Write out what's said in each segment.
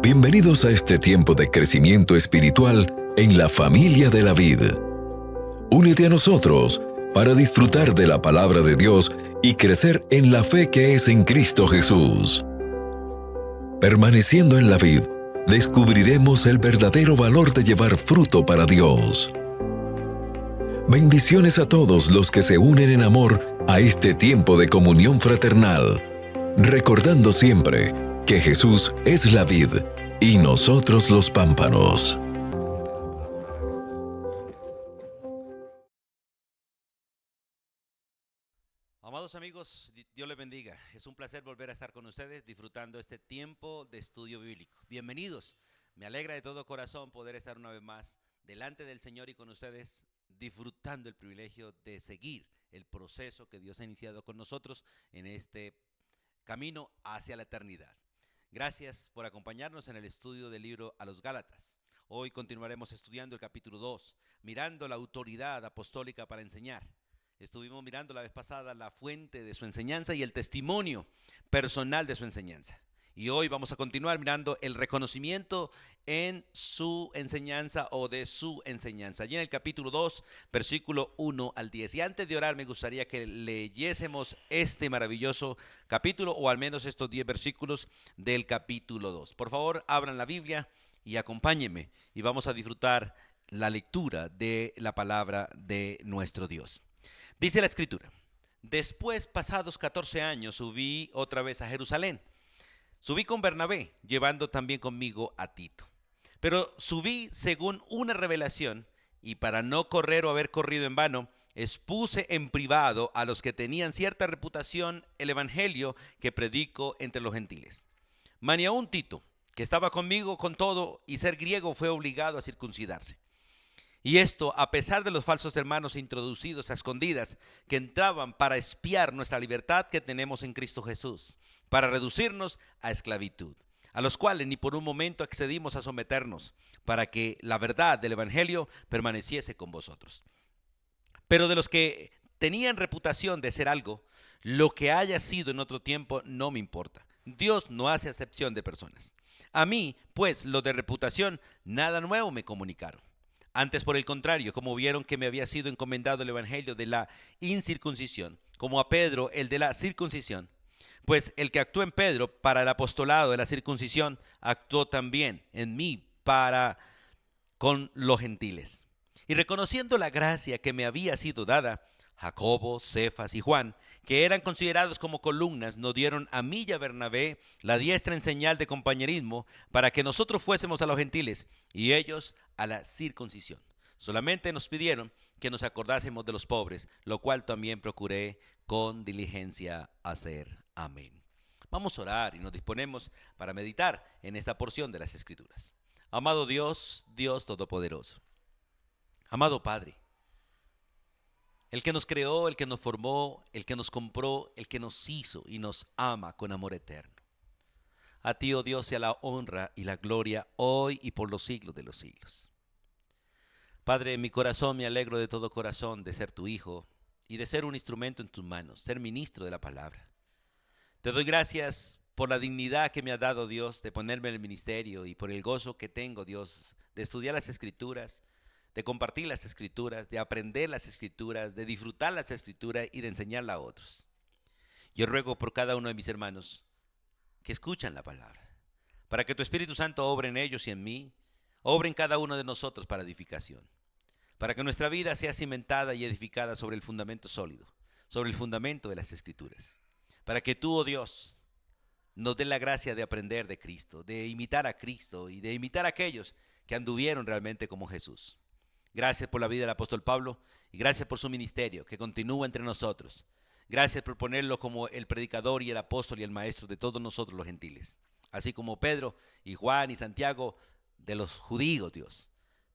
Bienvenidos a este tiempo de crecimiento espiritual en la familia de la vid. Únete a nosotros para disfrutar de la palabra de Dios y crecer en la fe que es en Cristo Jesús. Permaneciendo en la vid, descubriremos el verdadero valor de llevar fruto para Dios. Bendiciones a todos los que se unen en amor a este tiempo de comunión fraternal, recordando siempre que Jesús es la vid y nosotros los pámpanos. Amados amigos, Dios les bendiga. Es un placer volver a estar con ustedes disfrutando este tiempo de estudio bíblico. Bienvenidos. Me alegra de todo corazón poder estar una vez más delante del Señor y con ustedes disfrutando el privilegio de seguir el proceso que Dios ha iniciado con nosotros en este camino hacia la eternidad. Gracias por acompañarnos en el estudio del libro a los Gálatas. Hoy continuaremos estudiando el capítulo 2, mirando la autoridad apostólica para enseñar. Estuvimos mirando la vez pasada la fuente de su enseñanza y el testimonio personal de su enseñanza. Y hoy vamos a continuar mirando el reconocimiento en su enseñanza o de su enseñanza. Allí en el capítulo 2, versículo 1 al 10. Y antes de orar me gustaría que leyésemos este maravilloso capítulo o al menos estos 10 versículos del capítulo 2. Por favor, abran la Biblia y acompáñenme y vamos a disfrutar la lectura de la palabra de nuestro Dios. Dice la Escritura: después, pasados 14 años, subí otra vez a Jerusalén. Subí con Bernabé, llevando también conmigo a Tito. Pero subí según una revelación, y para no correr o haber corrido en vano, expuse en privado a los que tenían cierta reputación el evangelio que predico entre los gentiles. Mas ni aun Tito, que estaba conmigo con todo y ser griego, fue obligado a circuncidarse. Y esto a pesar de los falsos hermanos introducidos a escondidas que entraban para espiar nuestra libertad que tenemos en Cristo Jesús, para reducirnos a esclavitud, a los cuales ni por un momento accedimos a someternos, para que la verdad del evangelio permaneciese con vosotros. Pero de los que tenían reputación de ser algo, lo que haya sido en otro tiempo no me importa. Dios no hace acepción de personas. A mí, pues, los de reputación, nada nuevo me comunicaron. Antes, por el contrario, como vieron que me había sido encomendado el evangelio de la incircuncisión, como a Pedro el de la circuncisión, pues el que actuó en Pedro para el apostolado de la circuncisión, actuó también en mí para con los gentiles. Y reconociendo la gracia que me había sido dada, Jacobo, Cefas y Juan, que eran considerados como columnas, nos dieron a mí y a Bernabé la diestra en señal de compañerismo para que nosotros fuésemos a los gentiles y ellos a la circuncisión. Solamente nos pidieron que nos acordásemos de los pobres, lo cual también procuré con diligencia hacer. Amén. Vamos a orar y nos disponemos para meditar en esta porción de las Escrituras. Amado Dios, Dios Todopoderoso, amado Padre, el que nos creó, el que nos formó, el que nos compró, el que nos hizo y nos ama con amor eterno. A ti, oh Dios, sea la honra y la gloria hoy y por los siglos de los siglos. Padre, en mi corazón me alegro de todo corazón de ser tu hijo y de ser un instrumento en tus manos, ser ministro de la palabra. Te doy gracias por la dignidad que me ha dado, Dios, de ponerme en el ministerio y por el gozo que tengo, Dios, de estudiar las Escrituras, de compartir las Escrituras, de aprender las Escrituras, de disfrutar las Escrituras y de enseñarla a otros. Yo ruego por cada uno de mis hermanos que escuchan la palabra, para que tu Espíritu Santo obre en ellos y en mí, obre en cada uno de nosotros para edificación, para que nuestra vida sea cimentada y edificada sobre el fundamento sólido, sobre el fundamento de las Escrituras, para que tú, oh Dios, nos dé la gracia de aprender de Cristo, de imitar a Cristo y de imitar a aquellos que anduvieron realmente como Jesús. Gracias por la vida del apóstol Pablo y gracias por su ministerio que continúa entre nosotros. Gracias por ponerlo como el predicador y el apóstol y el maestro de todos nosotros los gentiles. Así como Pedro y Juan y Santiago de los judíos, Dios.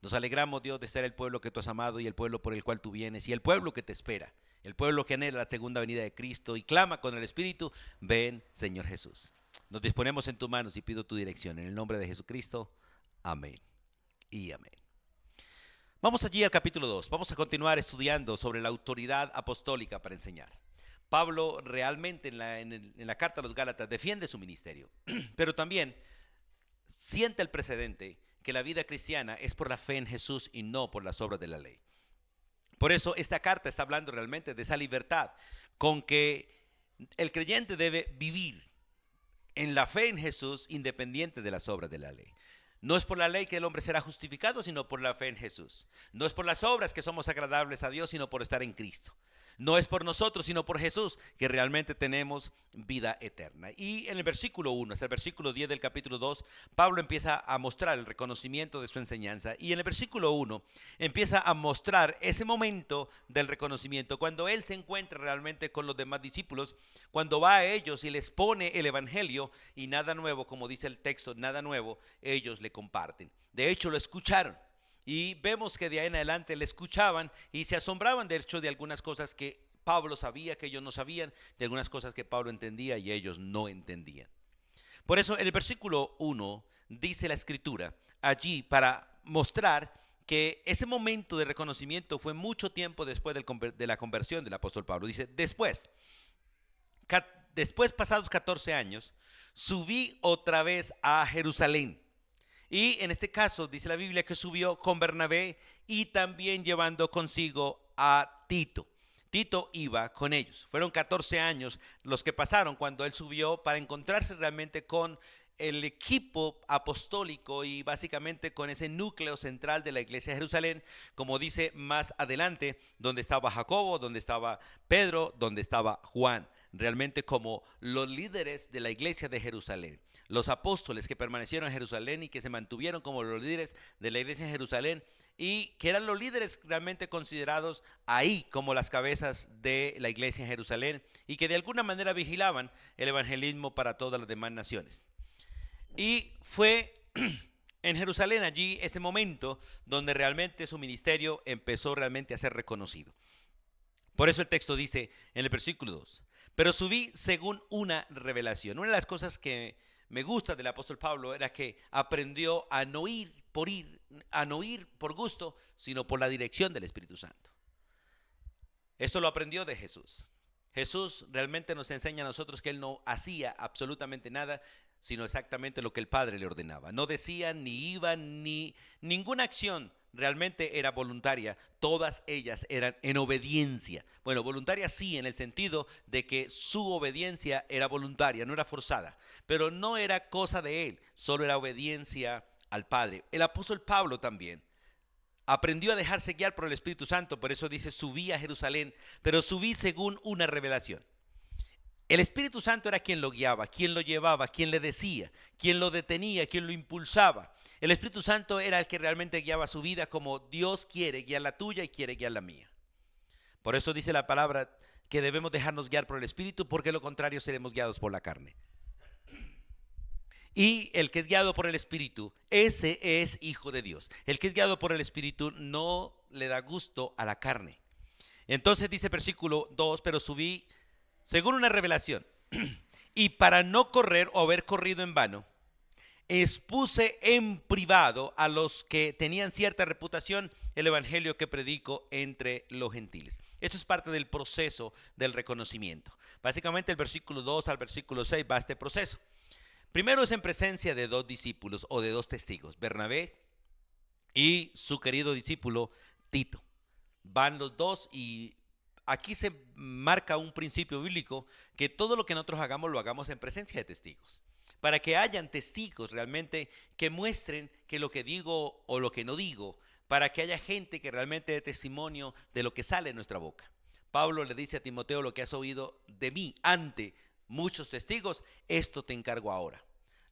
Nos alegramos, Dios, de ser el pueblo que tú has amado y el pueblo por el cual tú vienes y el pueblo que te espera. El pueblo que anhela la segunda venida de Cristo y clama con el Espíritu: ven, Señor Jesús. Nos disponemos en tus manos y pido tu dirección. En el nombre de Jesucristo, amén y amén. Vamos allí al capítulo 2. Vamos a continuar estudiando sobre la autoridad apostólica para enseñar. Pablo realmente en la carta a los Gálatas defiende su ministerio, pero también sienta el precedente que la vida cristiana es por la fe en Jesús y no por las obras de la ley. Por eso esta carta está hablando realmente de esa libertad con que el creyente debe vivir en la fe en Jesús independiente de las obras de la ley. No es por la ley que el hombre será justificado, sino por la fe en Jesús. No es por las obras que somos agradables a Dios, sino por estar en Cristo. No es por nosotros, sino por Jesús, que realmente tenemos vida eterna. Y en el versículo 1 hasta el versículo 10 del capítulo 2, Pablo empieza a mostrar el reconocimiento de su enseñanza. Y en el versículo 1 empieza a mostrar ese momento del reconocimiento, cuando él se encuentra realmente con los demás discípulos, cuando va a ellos y les pone el evangelio, y nada nuevo, como dice el texto, nada nuevo, ellos le comparten. De hecho, lo escucharon. Y vemos que de ahí en adelante le escuchaban y se asombraban de hecho de algunas cosas que Pablo sabía, que ellos no sabían, de algunas cosas que Pablo entendía y ellos no entendían. Por eso en el versículo 1 dice la escritura allí para mostrar que ese momento de reconocimiento fue mucho tiempo después de la conversión del apóstol Pablo. Dice, después pasados 14 años, subí otra vez a Jerusalén. Y en este caso dice la Biblia que subió con Bernabé y también llevando consigo a Tito. Tito iba con ellos. Fueron 14 años los que pasaron cuando él subió para encontrarse realmente con el equipo apostólico y básicamente con ese núcleo central de la iglesia de Jerusalén, como dice más adelante, donde estaba Jacobo, donde estaba Pedro, donde estaba Juan, realmente como los líderes de la iglesia de Jerusalén. Los apóstoles que permanecieron en Jerusalén y que se mantuvieron como los líderes de la iglesia de Jerusalén y que eran los líderes realmente considerados ahí como las cabezas de la iglesia en Jerusalén y que de alguna manera vigilaban el evangelismo para todas las demás naciones. Y fue en Jerusalén allí ese momento donde realmente su ministerio empezó realmente a ser reconocido. Por eso el texto dice en el versículo 2, pero subí según una revelación. Una de las cosas que me gusta del apóstol Pablo era que aprendió a no ir por gusto, sino por la dirección del Espíritu Santo. Esto lo aprendió de Jesús. Jesús realmente nos enseña a nosotros que él no hacía absolutamente nada, sino exactamente lo que el Padre le ordenaba. No decía, ni iba, ni ninguna acción realmente era voluntaria. Todas ellas eran en obediencia. Bueno, voluntaria sí, en el sentido de que su obediencia era voluntaria, no era forzada, pero no era cosa de él, solo era obediencia al Padre. El apóstol Pablo también aprendió a dejarse guiar por el Espíritu Santo, por eso dice, subí a Jerusalén, pero subí según una revelación. El Espíritu Santo era quien lo guiaba, quien lo llevaba, quien le decía, quien lo detenía, quien lo impulsaba. El Espíritu Santo era el que realmente guiaba su vida como Dios quiere guiar la tuya y quiere guiar la mía. Por eso dice la palabra que debemos dejarnos guiar por el Espíritu, porque de lo contrario seremos guiados por la carne. Y el que es guiado por el Espíritu, ese es hijo de Dios. El que es guiado por el Espíritu no le da gusto a la carne. Entonces dice versículo 2, pero subí según una revelación, y para no correr o haber corrido en vano, expuse en privado a los que tenían cierta reputación el evangelio que predico entre los gentiles. Esto es parte del proceso del reconocimiento. Básicamente el versículo 2 al versículo 6 va este proceso. Primero es en presencia de dos discípulos o de dos testigos, Bernabé y su querido discípulo Tito. Van los dos y aquí se marca un principio bíblico que todo lo que nosotros hagamos lo hagamos en presencia de testigos. Para que hayan testigos realmente que muestren que lo que digo o lo que no digo, para que haya gente que realmente dé testimonio de lo que sale de nuestra boca. Pablo le dice a Timoteo, lo que has oído de mí ante muchos testigos, esto te encargo ahora.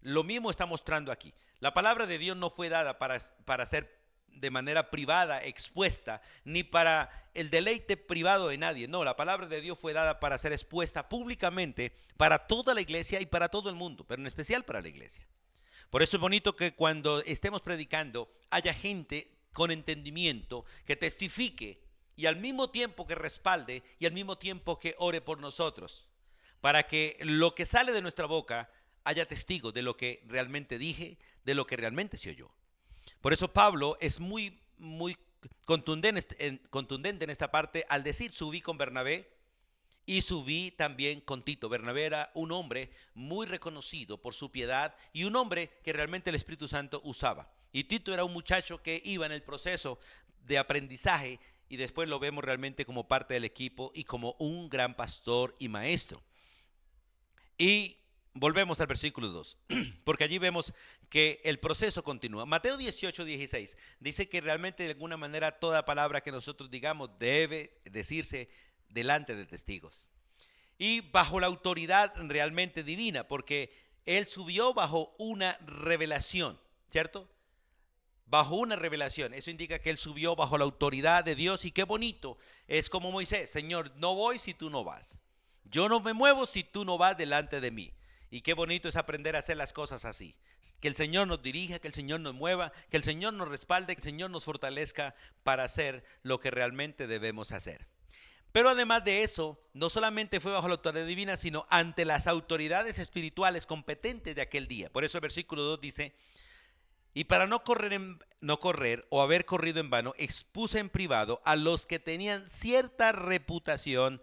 Lo mismo está mostrando aquí. La palabra de Dios no fue dada para ser de manera privada, expuesta, ni para el deleite privado de nadie. No, la palabra de Dios fue dada para ser expuesta públicamente para toda la iglesia y para todo el mundo, pero en especial para la iglesia. Por eso es bonito que cuando estemos predicando haya gente con entendimiento que testifique y al mismo tiempo que respalde y al mismo tiempo que ore por nosotros, para que lo que sale de nuestra boca haya testigos de lo que realmente dije, de lo que realmente se oyó. Por eso Pablo es muy contundente en esta parte al decir subí con Bernabé y subí también con Tito. Bernabé era un hombre muy reconocido por su piedad y un hombre que realmente el Espíritu Santo usaba. Y Tito era un muchacho que iba en el proceso de aprendizaje y después lo vemos realmente como parte del equipo y como un gran pastor y maestro. Y volvemos al versículo 2, porque allí vemos que el proceso continúa. Mateo 18:16 dice que realmente de alguna manera toda palabra que nosotros digamos debe decirse delante de testigos. Y bajo la autoridad realmente divina, porque él subió bajo una revelación, ¿cierto? Bajo una revelación, eso indica que él subió bajo la autoridad de Dios y qué bonito, es como Moisés, Señor, no voy si tú no vas. Yo no me muevo si tú no vas delante de mí. Y qué bonito es aprender a hacer las cosas así. Que el Señor nos dirija, que el Señor nos mueva, que el Señor nos respalde, que el Señor nos fortalezca para hacer lo que realmente debemos hacer. Pero además de eso, no solamente fue bajo la autoridad divina, sino ante las autoridades espirituales competentes de aquel día. Por eso el versículo 2 dice, y para no correr o haber corrido en vano, expuse en privado a los que tenían cierta reputación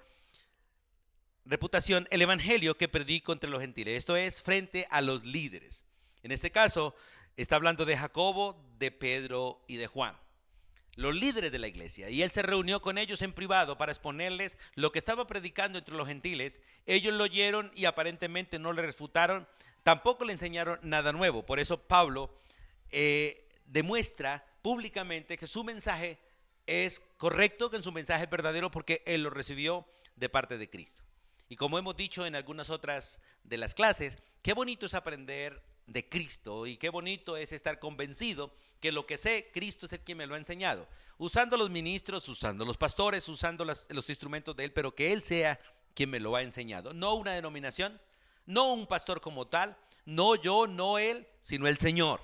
el evangelio que predico entre los gentiles. Esto es frente a los líderes. En este caso está hablando de Jacobo, de Pedro y de Juan, los líderes de la iglesia. Y él se reunió con ellos en privado para exponerles lo que estaba predicando entre los gentiles. Ellos lo oyeron y aparentemente no le refutaron, tampoco le enseñaron nada nuevo. Por eso Pablo demuestra públicamente que su mensaje es correcto, que su mensaje es verdadero porque él lo recibió de parte de Cristo. Y como hemos dicho en algunas otras de las clases, qué bonito es aprender de Cristo y qué bonito es estar convencido que lo que sé, Cristo es el quien me lo ha enseñado. Usando los ministros, usando los pastores, usando los instrumentos de Él, pero que Él sea quien me lo ha enseñado. No una denominación, no un pastor como tal, no yo, no Él, sino el Señor.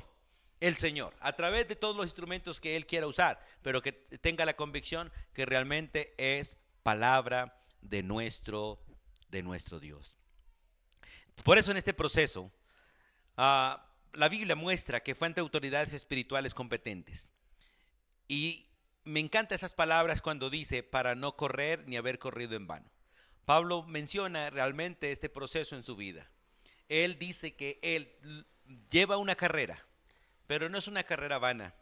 El Señor, a través de todos los instrumentos que Él quiera usar, pero que tenga la convicción que realmente es palabra de nuestro Dios. Por eso en este proceso, la Biblia muestra que fue ante autoridades espirituales competentes. Y me encantan esas palabras cuando dice, para no correr ni haber corrido en vano. Pablo menciona realmente este proceso en su vida. Él dice que él lleva una carrera, pero no es una carrera vana.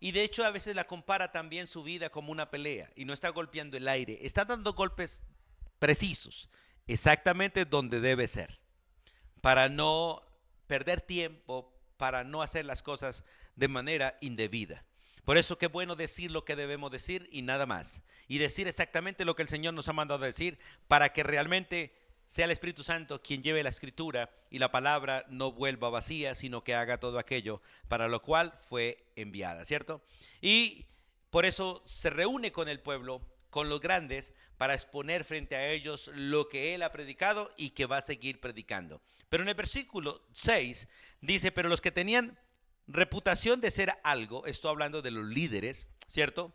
Y de hecho a veces la compara también su vida como una pelea y no está golpeando el aire, está dando golpes precisos, exactamente donde debe ser, para no perder tiempo, para no hacer las cosas de manera indebida. Por eso qué bueno decir lo que debemos decir y nada más. Y decir exactamente lo que el Señor nos ha mandado a decir para que realmente sea el Espíritu Santo quien lleve la escritura y la palabra no vuelva vacía, sino que haga todo aquello para lo cual fue enviada, ¿cierto? Y por eso se reúne con el pueblo, con los grandes, para exponer frente a ellos lo que él ha predicado y que va a seguir predicando. Pero en el versículo 6 dice, pero los que tenían reputación de ser algo, estoy hablando de los líderes, ¿cierto?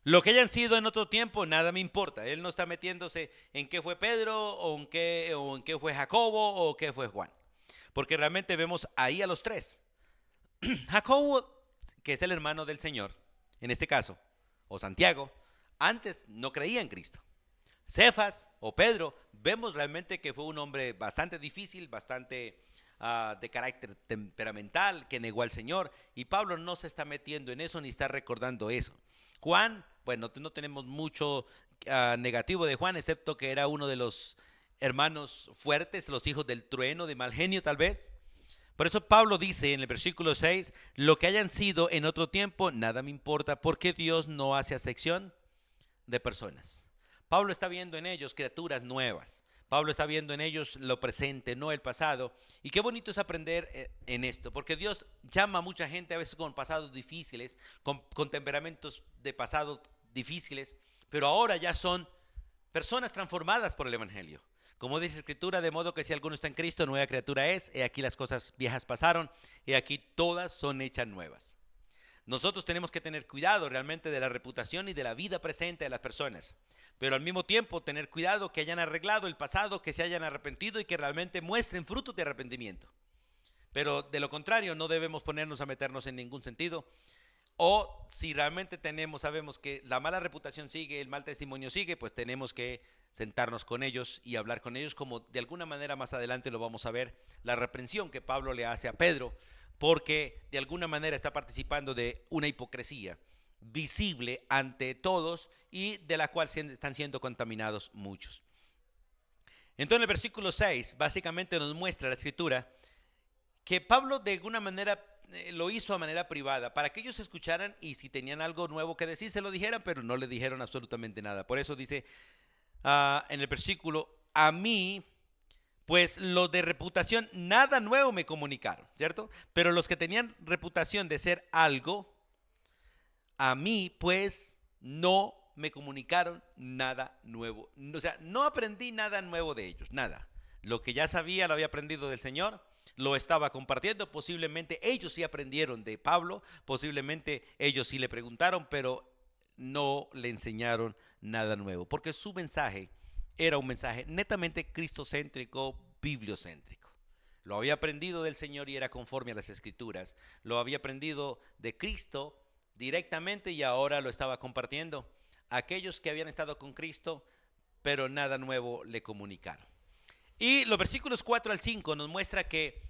Lo que hayan sido en otro tiempo, nada me importa. Él no está metiéndose en qué fue Pedro o en qué fue Jacobo o qué fue Juan. Porque realmente vemos ahí a los tres. Jacobo, que es el hermano del Señor, en este caso, o Santiago, antes no creía en Cristo. Cefas o Pedro, vemos realmente que fue un hombre bastante difícil, bastante de carácter temperamental, que negó al Señor. Y Pablo no se está metiendo en eso ni está recordando eso. Juan, bueno, no tenemos mucho negativo de Juan, excepto que era uno de los hermanos fuertes, los hijos del trueno, de mal genio tal vez. Por eso Pablo dice en el versículo 6, lo que hayan sido en otro tiempo, nada me importa, porque Dios no hace acepción de personas. Pablo está viendo en ellos criaturas nuevas. Pablo está viendo en ellos lo presente, no el pasado. Y qué bonito es aprender en esto, porque Dios llama a mucha gente a veces con pasados difíciles, con temperamentos de pasado difíciles, pero ahora ya son personas transformadas por el Evangelio. Como dice la Escritura, de modo que si alguno está en Cristo, nueva criatura es. He aquí las cosas viejas pasaron, he aquí todas son hechas nuevas. Nosotros tenemos que tener cuidado realmente de la reputación y de la vida presente de las personas, pero al mismo tiempo tener cuidado que hayan arreglado el pasado, que se hayan arrepentido y que realmente muestren frutos de arrepentimiento. Pero de lo contrario no debemos ponernos a meternos en ningún sentido o si realmente sabemos que la mala reputación sigue, el mal testimonio sigue, pues tenemos que sentarnos con ellos y hablar con ellos, como de alguna manera más adelante lo vamos a ver, la reprensión que Pablo le hace a Pedro, porque de alguna manera está participando de una hipocresía visible ante todos y de la cual están siendo contaminados muchos. Entonces el versículo 6 básicamente nos muestra la escritura que Pablo de alguna manera lo hizo a manera privada para que ellos escucharan y si tenían algo nuevo que decir se lo dijeran, pero no le dijeron absolutamente nada. Por eso dice en el versículo, a mí pues los de reputación nada nuevo me comunicaron, ¿cierto? Pero los que tenían reputación de ser algo, a mí pues no me comunicaron nada nuevo. O sea, no aprendí nada nuevo de ellos, nada. Lo que ya sabía lo había aprendido del Señor, lo estaba compartiendo. Posiblemente ellos sí aprendieron de Pablo, posiblemente ellos sí le preguntaron, pero no le enseñaron nada nuevo, porque su mensaje era un mensaje netamente cristocéntrico, bibliocéntrico. Lo había aprendido del Señor y era conforme a las Escrituras. Lo había aprendido de Cristo directamente y ahora lo estaba compartiendo. Aquellos que habían estado con Cristo, pero nada nuevo le comunicaron. Y los versículos 4 al 5 nos muestra que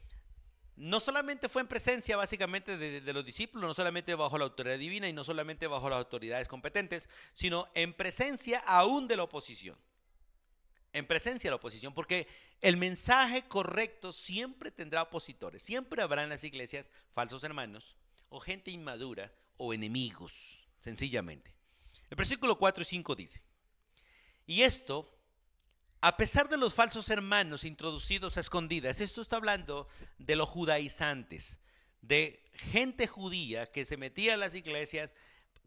no solamente fue en presencia básicamente de los discípulos, no solamente bajo la autoridad divina y no solamente bajo las autoridades competentes, sino en presencia aún de la oposición. En presencia de la oposición, porque el mensaje correcto siempre tendrá opositores, siempre habrá en las iglesias falsos hermanos o gente inmadura o enemigos, sencillamente. El versículo 4 y 5 dice, y esto, a pesar de los falsos hermanos introducidos a escondidas, esto está hablando de los judaizantes, de gente judía que se metía en las iglesias,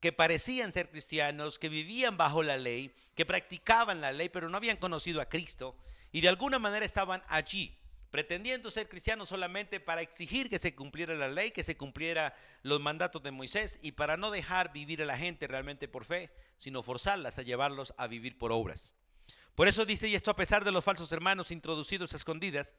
que parecían ser cristianos, que vivían bajo la ley, que practicaban la ley, pero no habían conocido a Cristo, y de alguna manera estaban allí, pretendiendo ser cristianos solamente para exigir que se cumpliera la ley, que se cumpliera los mandatos de Moisés, y para no dejar vivir a la gente realmente por fe, sino forzarlas a llevarlos a vivir por obras. Por eso dice, y esto a pesar de los falsos hermanos introducidos a escondidas,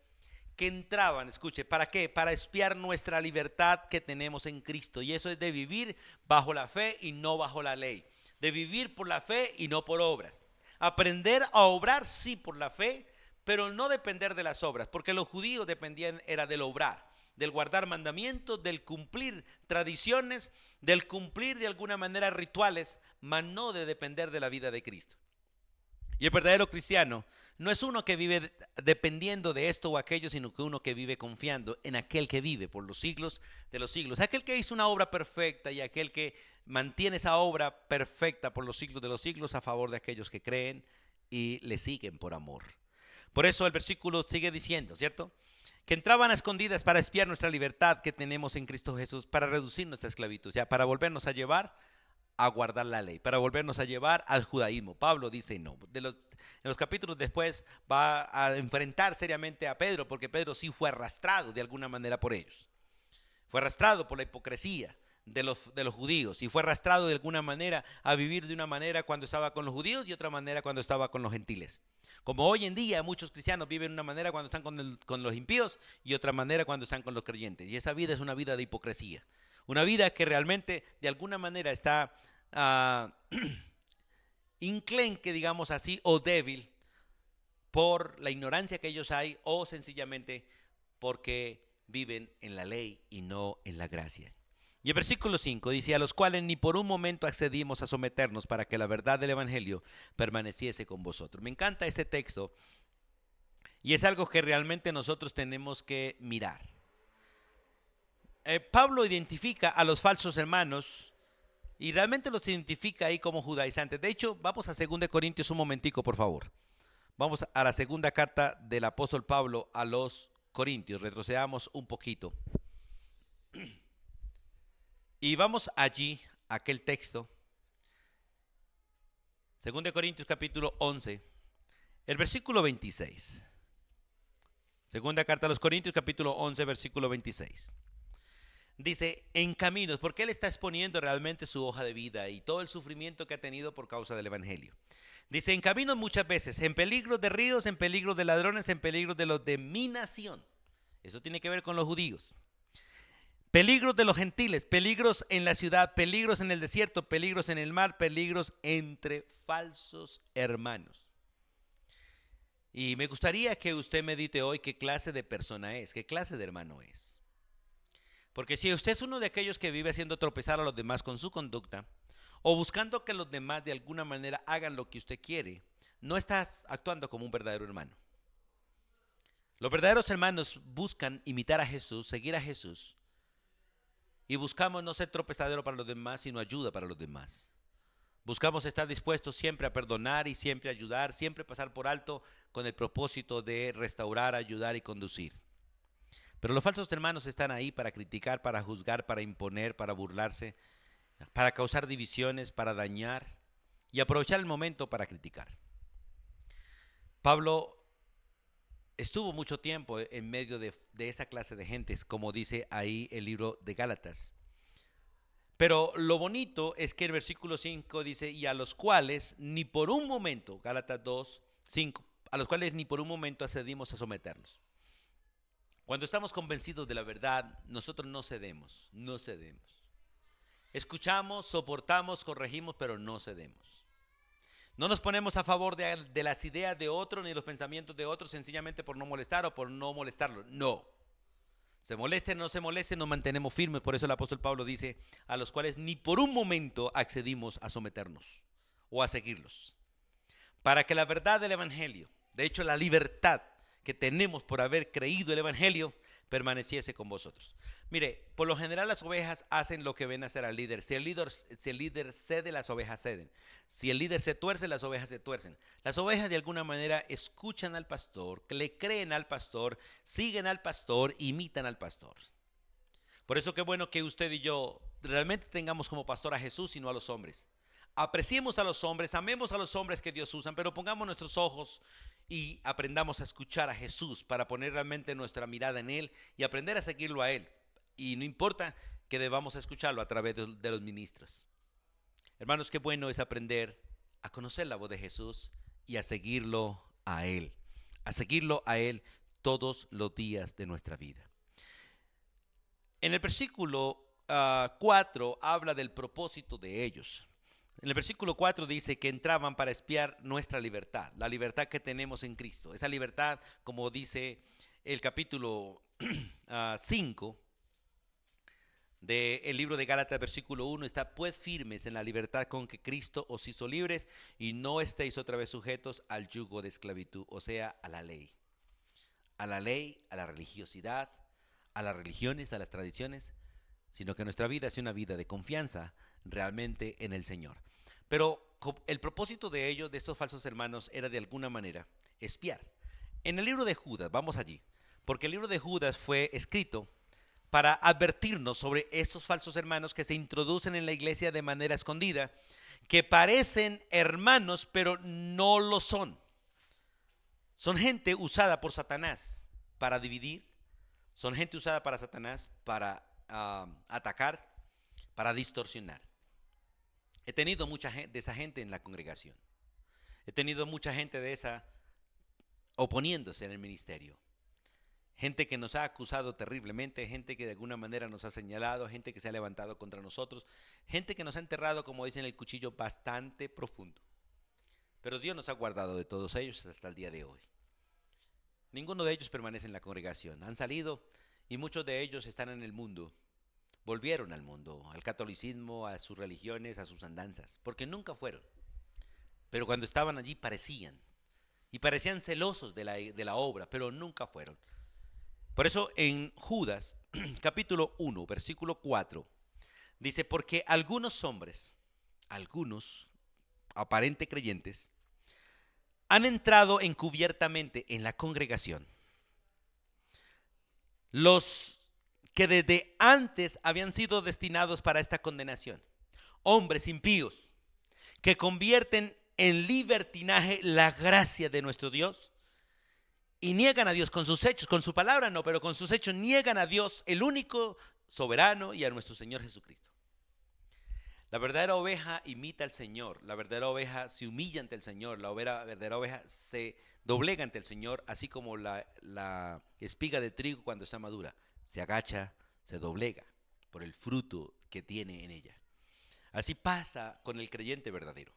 que entraban, escuche, ¿para qué? Para espiar nuestra libertad que tenemos en Cristo. Y eso es de vivir bajo la fe y no bajo la ley. De vivir por la fe y no por obras. Aprender a obrar, sí, por la fe, pero no depender de las obras. Porque los judíos dependían, era del obrar, del guardar mandamientos, del cumplir tradiciones, del cumplir de alguna manera rituales, mas no de depender de la vida de Cristo. Y el verdadero cristiano no es uno que vive dependiendo de esto o aquello, sino que uno que vive confiando en aquel que vive por los siglos de los siglos. Aquel que hizo una obra perfecta y aquel que mantiene esa obra perfecta por los siglos de los siglos a favor de aquellos que creen y le siguen por amor. Por eso el versículo sigue diciendo, ¿cierto? Que entraban a escondidas para espiar nuestra libertad que tenemos en Cristo Jesús, para reducir nuestra esclavitud, o sea, para volvernos a llevar a guardar la ley, para volvernos a llevar al judaísmo. Pablo dice no. En los capítulos después va a enfrentar seriamente a Pedro, porque Pedro sí fue arrastrado de alguna manera por ellos. Fue arrastrado por la hipocresía de los judíos y fue arrastrado de alguna manera a vivir de una manera cuando estaba con los judíos y otra manera cuando estaba con los gentiles. Como hoy en día muchos cristianos viven una manera cuando están con los impíos y otra manera cuando están con los creyentes. Y esa vida es una vida de hipocresía. Una vida que realmente de alguna manera está inclenque, digamos así, o débil por la ignorancia que ellos hay o sencillamente porque viven en la ley y no en la gracia. Y el versículo 5 dice, a los cuales ni por un momento accedimos a someternos para que la verdad del evangelio permaneciese con vosotros. Me encanta este texto y es algo que realmente nosotros tenemos que mirar. Pablo identifica a los falsos hermanos y realmente los identifica ahí como judaizantes. De hecho, vamos a 2 Corintios un momentico, por favor. Vamos a la segunda carta del apóstol Pablo a los Corintios. Retrocedamos un poquito. Y vamos allí, a aquel texto. 2 Corintios capítulo 11, el versículo 26. Segunda carta a los Corintios capítulo 11, versículo 26. Dice, en caminos, porque él está exponiendo realmente su hoja de vida y todo el sufrimiento que ha tenido por causa del evangelio. Dice, en caminos muchas veces, en peligros de ríos, en peligros de ladrones, en peligros de los de mi nación. Eso tiene que ver con los judíos. Peligros de los gentiles, peligros en la ciudad, peligros en el desierto, peligros en el mar, peligros entre falsos hermanos. Y me gustaría que usted medite hoy qué clase de persona es, qué clase de hermano es. Porque si usted es uno de aquellos que vive haciendo tropezar a los demás con su conducta, o buscando que los demás de alguna manera hagan lo que usted quiere, no estás actuando como un verdadero hermano. Los verdaderos hermanos buscan imitar a Jesús, seguir a Jesús, y buscamos no ser tropezadero para los demás, sino ayuda para los demás. Buscamos estar dispuestos siempre a perdonar y siempre a ayudar, siempre pasar por alto con el propósito de restaurar, ayudar y conducir. Pero los falsos hermanos están ahí para criticar, para juzgar, para imponer, para burlarse, para causar divisiones, para dañar y aprovechar el momento para criticar. Pablo estuvo mucho tiempo en medio de esa clase de gentes, como dice ahí el libro de Gálatas. Pero lo bonito es que el versículo 5 dice, y a los cuales ni por un momento, Gálatas 2, 5, a los cuales ni por un momento accedimos a someternos. Cuando estamos convencidos de la verdad, nosotros no cedemos, no cedemos. Escuchamos, soportamos, corregimos, pero no cedemos. No nos ponemos a favor de las ideas de otros ni los pensamientos de otros sencillamente por no molestar o por no molestarlo. No. Se moleste o no se moleste, nos mantenemos firmes. Por eso el apóstol Pablo dice, a los cuales ni por un momento accedimos a someternos o a seguirlos. Para que la verdad del evangelio, de hecho la libertad que tenemos por haber creído el evangelio, permaneciese con vosotros. Mire, por lo general las ovejas hacen lo que ven hacer al líder. Si el líder cede, las ovejas ceden. Si el líder se tuerce, las ovejas se tuercen. Las ovejas de alguna manera escuchan al pastor, le creen al pastor, siguen al pastor, imitan al pastor. Por eso qué bueno que usted y yo realmente tengamos como pastor a Jesús y no a los hombres. Apreciemos a los hombres, amemos a los hombres que Dios usa, pero pongamos nuestros ojos y aprendamos a escuchar a Jesús para poner realmente nuestra mirada en Él y aprender a seguirlo a Él. Y no importa que debamos escucharlo a través de los ministros. Hermanos, qué bueno es aprender a conocer la voz de Jesús y a seguirlo a Él todos los días de nuestra vida. En el versículo 4 habla del propósito de ellos. En el versículo 4 dice que entraban para espiar nuestra libertad, la libertad que tenemos en Cristo. Esa libertad, como dice el capítulo 5 del libro de Gálatas, versículo 1, está pues firmes en la libertad con que Cristo os hizo libres y no estéis otra vez sujetos al yugo de esclavitud, o sea, a la ley, a la religiosidad, a las religiones, a las tradiciones, sino que nuestra vida sea una vida de confianza realmente en el Señor. Pero el propósito de ellos, de estos falsos hermanos, era de alguna manera espiar. En el libro de Judas, vamos allí, porque el libro de Judas fue escrito para advertirnos sobre estos falsos hermanos que se introducen en la iglesia de manera escondida, que parecen hermanos, pero no lo son. Son gente usada por Satanás para dividir, son gente usada para Satanás para atacar, para distorsionar. He tenido mucha gente de esa gente en la congregación. He tenido mucha gente de esa oponiéndose en el ministerio. Gente que nos ha acusado terriblemente, gente que de alguna manera nos ha señalado, gente que se ha levantado contra nosotros, gente que nos ha enterrado, como dicen, el cuchillo bastante profundo. Pero Dios nos ha guardado de todos ellos hasta el día de hoy. Ninguno de ellos permanece en la congregación. Han salido y muchos de ellos están en el mundo. Volvieron al mundo, al catolicismo, a sus religiones, a sus andanzas, porque nunca fueron. Pero cuando estaban allí parecían, y parecían celosos de la obra, pero nunca fueron. Por eso en Judas, capítulo 1, versículo 4, dice, porque algunos hombres, algunos aparente creyentes, han entrado encubiertamente en la congregación, los que desde antes habían sido destinados para esta condenación, hombres impíos que convierten en libertinaje la gracia de nuestro Dios y niegan a Dios con sus hechos, con su palabra no, pero con sus hechos niegan a Dios, el único soberano, y a nuestro Señor Jesucristo. La verdadera oveja imita al Señor, la verdadera oveja se humilla ante el Señor, la verdadera oveja se doblega ante el Señor, así como la espiga de trigo cuando está madura. Se agacha, se doblega. por el fruto que tiene en ella. Así pasa con el creyente verdadero.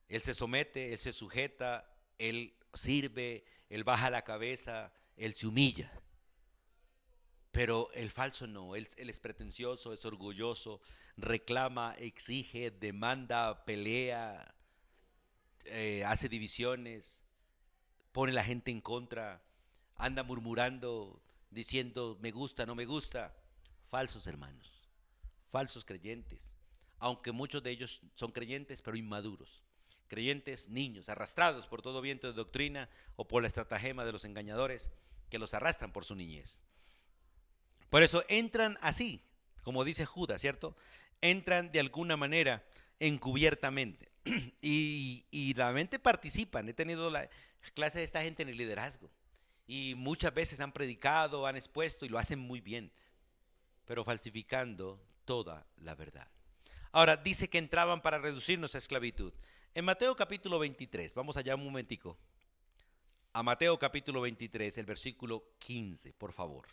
Él se somete, él se sujeta, él sirve, él baja la cabeza, él se humilla. Pero el falso no, él es pretencioso, es orgulloso, reclama, exige, demanda, pelea, hace divisiones, pone la gente en contra, anda murmurando, diciendo me gusta, no me gusta. Falsos hermanos, falsos creyentes, aunque muchos de ellos son creyentes pero inmaduros. Creyentes niños, arrastrados por todo viento de doctrina o por la estratagema de los engañadores que los arrastran por su niñez. Por eso entran así, como dice Judas, ¿cierto? Entran de alguna manera encubiertamente y realmente participan. He tenido la clase de esta gente en el liderazgo y muchas veces han predicado, han expuesto y lo hacen muy bien, pero falsificando toda la verdad. Ahora, dice que entraban para reducirnos a esclavitud. En Mateo capítulo 23, vamos allá un momentico. A Mateo capítulo 23, el versículo 15, por favor.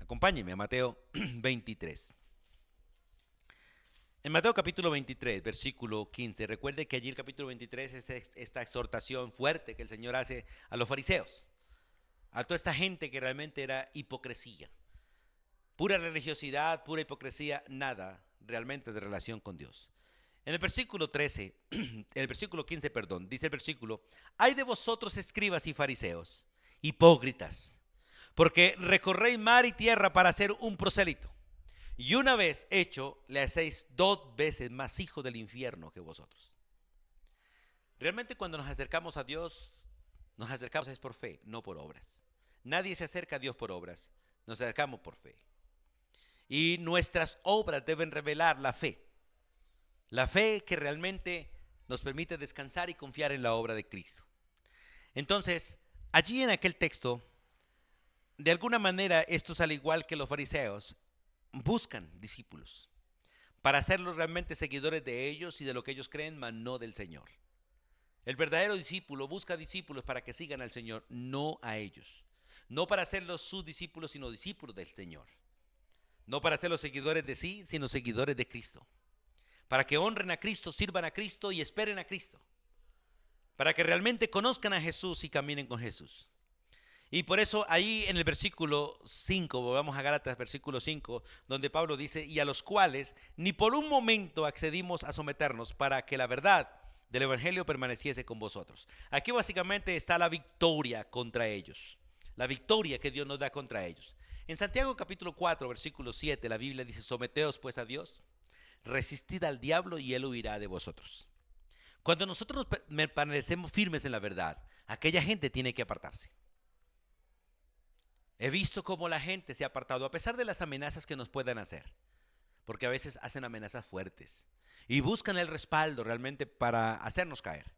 Acompáñenme a Mateo 23. En Mateo capítulo 23, versículo 15, recuerde que allí el capítulo 23 es esta exhortación fuerte que el Señor hace a los fariseos, a toda esta gente que realmente era hipocresía. Pura religiosidad, pura hipocresía, nada realmente de relación con Dios. En el versículo 13, en el versículo 15, perdón, dice el versículo: hay de vosotros escribas y fariseos, hipócritas, porque recorréis mar y tierra para hacer un prosélito, y una vez hecho, le hacéis 2 veces más hijo del infierno que vosotros. Realmente cuando nos acercamos a Dios, nos acercamos es por fe, no por obras. Nadie se acerca a Dios por obras, nos acercamos por fe. Y nuestras obras deben revelar la fe que realmente nos permite descansar y confiar en la obra de Cristo. Entonces, allí en aquel texto, de alguna manera, estos, al igual que los fariseos, buscan discípulos para hacerlos realmente seguidores de ellos y de lo que ellos creen, mas no del Señor. El verdadero discípulo busca discípulos para que sigan al Señor, no a ellos. No para hacerlos sus discípulos, sino discípulos del Señor. No para ser los seguidores de sí, sino seguidores de Cristo. Para que honren a Cristo, sirvan a Cristo y esperen a Cristo. Para que realmente conozcan a Jesús y caminen con Jesús. Y por eso ahí en el versículo 5, volvamos a Gálatas versículo 5, donde Pablo dice: y a los cuales ni por un momento accedimos a someternos para que la verdad del evangelio permaneciese con vosotros. Aquí básicamente está la victoria contra ellos. La victoria que Dios nos da contra ellos. En Santiago capítulo 4, versículo 7, la Biblia dice: someteos pues a Dios, resistid al diablo y él huirá de vosotros. Cuando nosotros permanecemos firmes en la verdad, aquella gente tiene que apartarse. He visto cómo la gente se ha apartado a pesar de las amenazas que nos puedan hacer, porque a veces hacen amenazas fuertes y buscan el respaldo realmente para hacernos caer.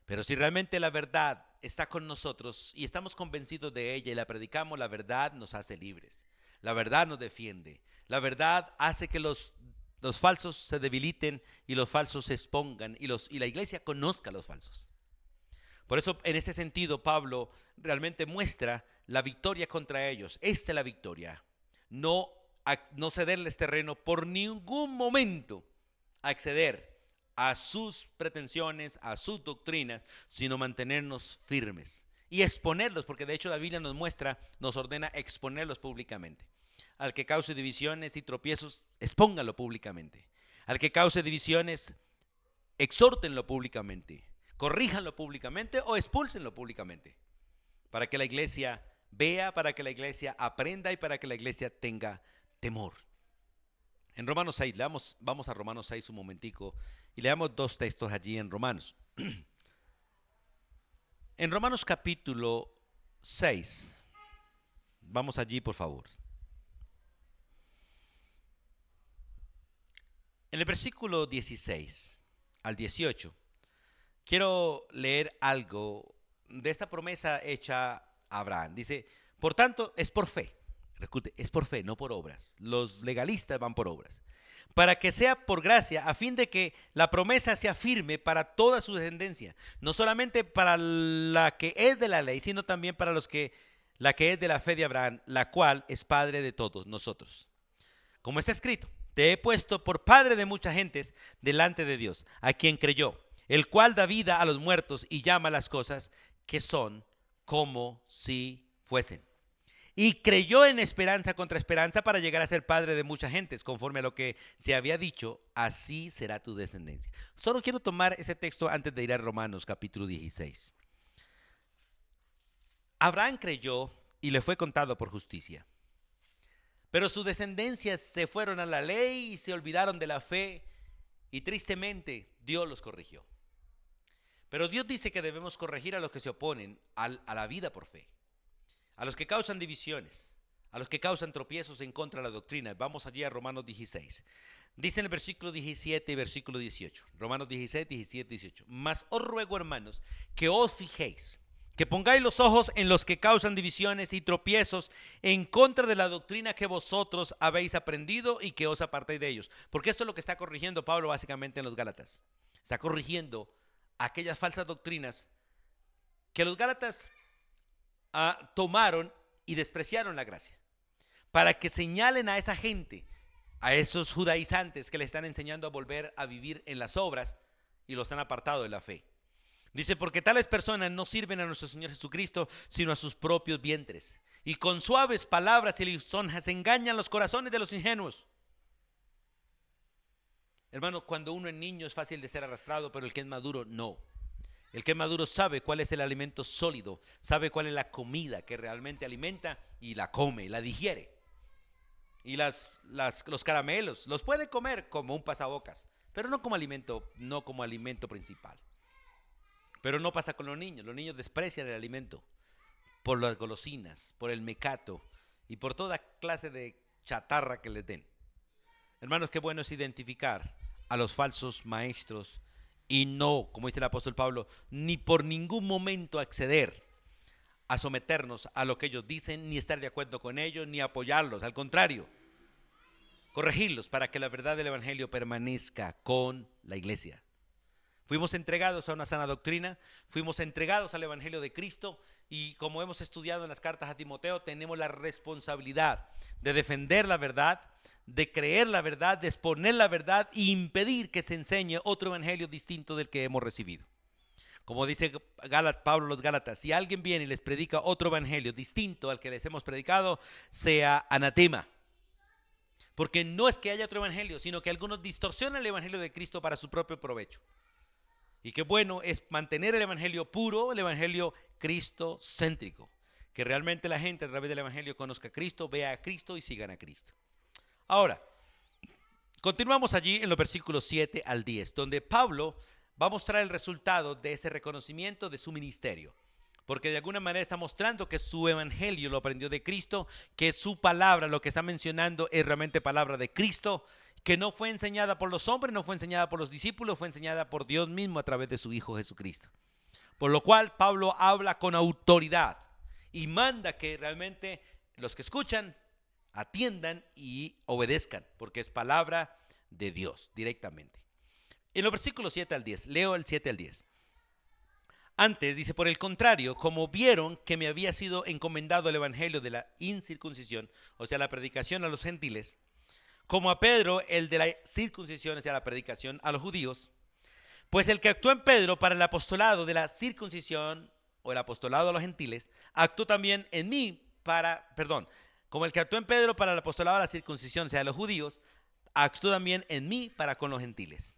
Pero si realmente la verdad está con nosotros y estamos convencidos de ella y la predicamos, la verdad nos hace libres. La verdad nos defiende. La verdad hace que los falsos se debiliten y los falsos se expongan y la iglesia conozca a los falsos. Por eso, en ese sentido, Pablo realmente muestra la victoria contra ellos. Esta es la victoria. No cederles terreno por ningún momento, acceder a sus pretensiones, a sus doctrinas, sino mantenernos firmes y exponerlos, porque de hecho la Biblia nos muestra, nos ordena exponerlos públicamente. Al que cause divisiones y tropiezos, expónganlo públicamente. Al que cause divisiones, exhórtenlo públicamente, corríjanlo públicamente o expúlsenlo públicamente, para que la iglesia vea, para que la iglesia aprenda y para que la iglesia tenga temor. En Romanos 6, vamos a Romanos 6 un momentico y leamos 2 textos allí en Romanos. En Romanos capítulo 6, vamos allí por favor. En el versículo 16 al 18, quiero leer algo de esta promesa hecha a Abraham. Dice: por tanto, es por fe. Recuerde, es por fe, no por obras. Los legalistas van por obras. Para que sea por gracia, a fin de que la promesa sea firme para toda su descendencia. No solamente para la que es de la ley, sino también para la que es de la fe de Abraham, la cual es padre de todos nosotros. como está escrito, te he puesto por padre de muchas gentes delante de Dios, a quien creyó, el cual da vida a los muertos y llama las cosas que son como si fuesen. Y creyó en esperanza contra esperanza para llegar a ser padre de muchas gentes, conforme a lo que se había dicho, así será tu descendencia. Solo quiero tomar ese texto antes de ir a Romanos capítulo 16. Abraham creyó y le fue contado por justicia. Pero sus descendencias se fueron a la ley y se olvidaron de la fe, y tristemente Dios los corrigió. Pero Dios dice que debemos corregir a los que se oponen a la vida por fe, a los que causan divisiones, a los que causan tropiezos en contra de la doctrina. Vamos allí a Romanos 16. Dice en el versículo 17 y versículo 18. Romanos 16, 17, 18. Mas os ruego, hermanos, que os fijéis, que pongáis los ojos en los que causan divisiones y tropiezos en contra de la doctrina que vosotros habéis aprendido y que os apartéis de ellos. Porque esto es lo que está corrigiendo Pablo básicamente en los Gálatas. Está corrigiendo aquellas falsas doctrinas que los Gálatas tomaron y despreciaron la gracia, para que señalen a esa gente, a esos judaizantes que le están enseñando a volver a vivir en las obras y los han apartado de la fe. Dice, porque tales personas no sirven a nuestro Señor Jesucristo, sino a sus propios vientres, y con suaves palabras y lisonjas engañan los corazones de los ingenuos. Hermano, cuando uno es niño es fácil de ser arrastrado, pero el que es maduro no. El que es maduro sabe cuál es el alimento sólido, sabe cuál es la comida que realmente alimenta y la come, la digiere. Y los caramelos los puede comer como un pasabocas, pero no como alimento principal. Pero no pasa con los niños desprecian el alimento por las golosinas, por el mecato y por toda clase de chatarra que les den. Hermanos, qué bueno es identificar a los falsos maestros y no, como dice el apóstol Pablo, ni por ningún momento acceder a someternos a lo que ellos dicen, ni estar de acuerdo con ellos, ni apoyarlos. Al contrario, corregirlos para que la verdad del evangelio permanezca con la iglesia. Fuimos entregados a una sana doctrina, fuimos entregados al evangelio de Cristo, y como hemos estudiado en las cartas a Timoteo, tenemos la responsabilidad de defender la verdad, de creer la verdad, de exponer la verdad e impedir que se enseñe otro evangelio distinto del que hemos recibido. Como dice Pablo a los Gálatas, si alguien viene y les predica otro evangelio distinto al que les hemos predicado, sea anatema. Porque no es que haya otro evangelio, sino que algunos distorsionan el evangelio de Cristo para su propio provecho. Y qué bueno es mantener el evangelio puro, el evangelio cristocéntrico. Que realmente la gente a través del evangelio conozca a Cristo, vea a Cristo y sigan a Cristo. Ahora, continuamos allí en los versículos 7 al 10, donde Pablo va a mostrar el resultado de ese reconocimiento de su ministerio. Porque de alguna manera está mostrando que su evangelio lo aprendió de Cristo, que su palabra, lo que está mencionando, es realmente palabra de Cristo, que no fue enseñada por los hombres, no fue enseñada por los discípulos, fue enseñada por Dios mismo a través de su Hijo Jesucristo. Por lo cual Pablo habla con autoridad y manda que realmente los que escuchan atiendan y obedezcan, porque es palabra de Dios directamente. En los versículos 7 al 10, leo el 7 al 10. Antes dice, por el contrario, como vieron que me había sido encomendado el evangelio de la incircuncisión, o sea, la predicación a los gentiles, como a Pedro el de la circuncisión, o sea, la predicación a los judíos, pues el que actuó en Pedro para el apostolado de la circuncisión, o el apostolado a los gentiles, actuó también en mí como el que actuó en Pedro para el apostolado a la circuncisión, o sea, a los judíos, actuó también en mí para con los gentiles.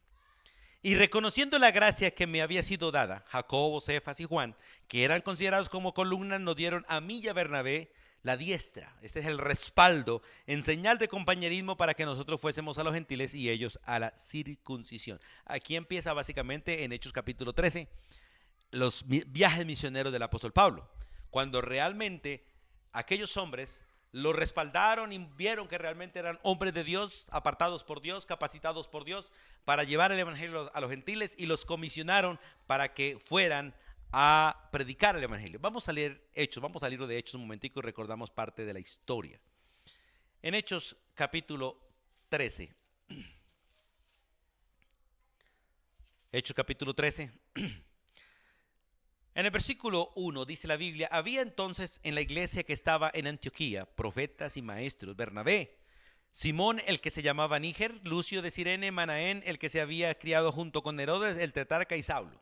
Y reconociendo la gracia que me había sido dada, Jacobo, Cefas y Juan, que eran considerados como columnas, nos dieron a mí y a Bernabé la diestra. Este es el respaldo en señal de compañerismo para que nosotros fuésemos a los gentiles y ellos a la circuncisión. Aquí empieza básicamente en Hechos capítulo 13 los viajes misioneros del apóstol Pablo, cuando realmente aquellos hombres lo respaldaron y vieron que realmente eran hombres de Dios, apartados por Dios, capacitados por Dios para llevar el evangelio a los gentiles, y los comisionaron para que fueran a predicar el evangelio. Vamos a leer Hechos, vamos al libro de Hechos un momentico y recordamos parte de la historia. En Hechos capítulo 13. Hechos capítulo 13. En el versículo 1 dice la Biblia, había entonces en la iglesia que estaba en Antioquía profetas y maestros, Bernabé, Simón, el que se llamaba Níger, Lucio de Cirene, Manaén, el que se había criado junto con Herodes, el tetrarca, y Saulo.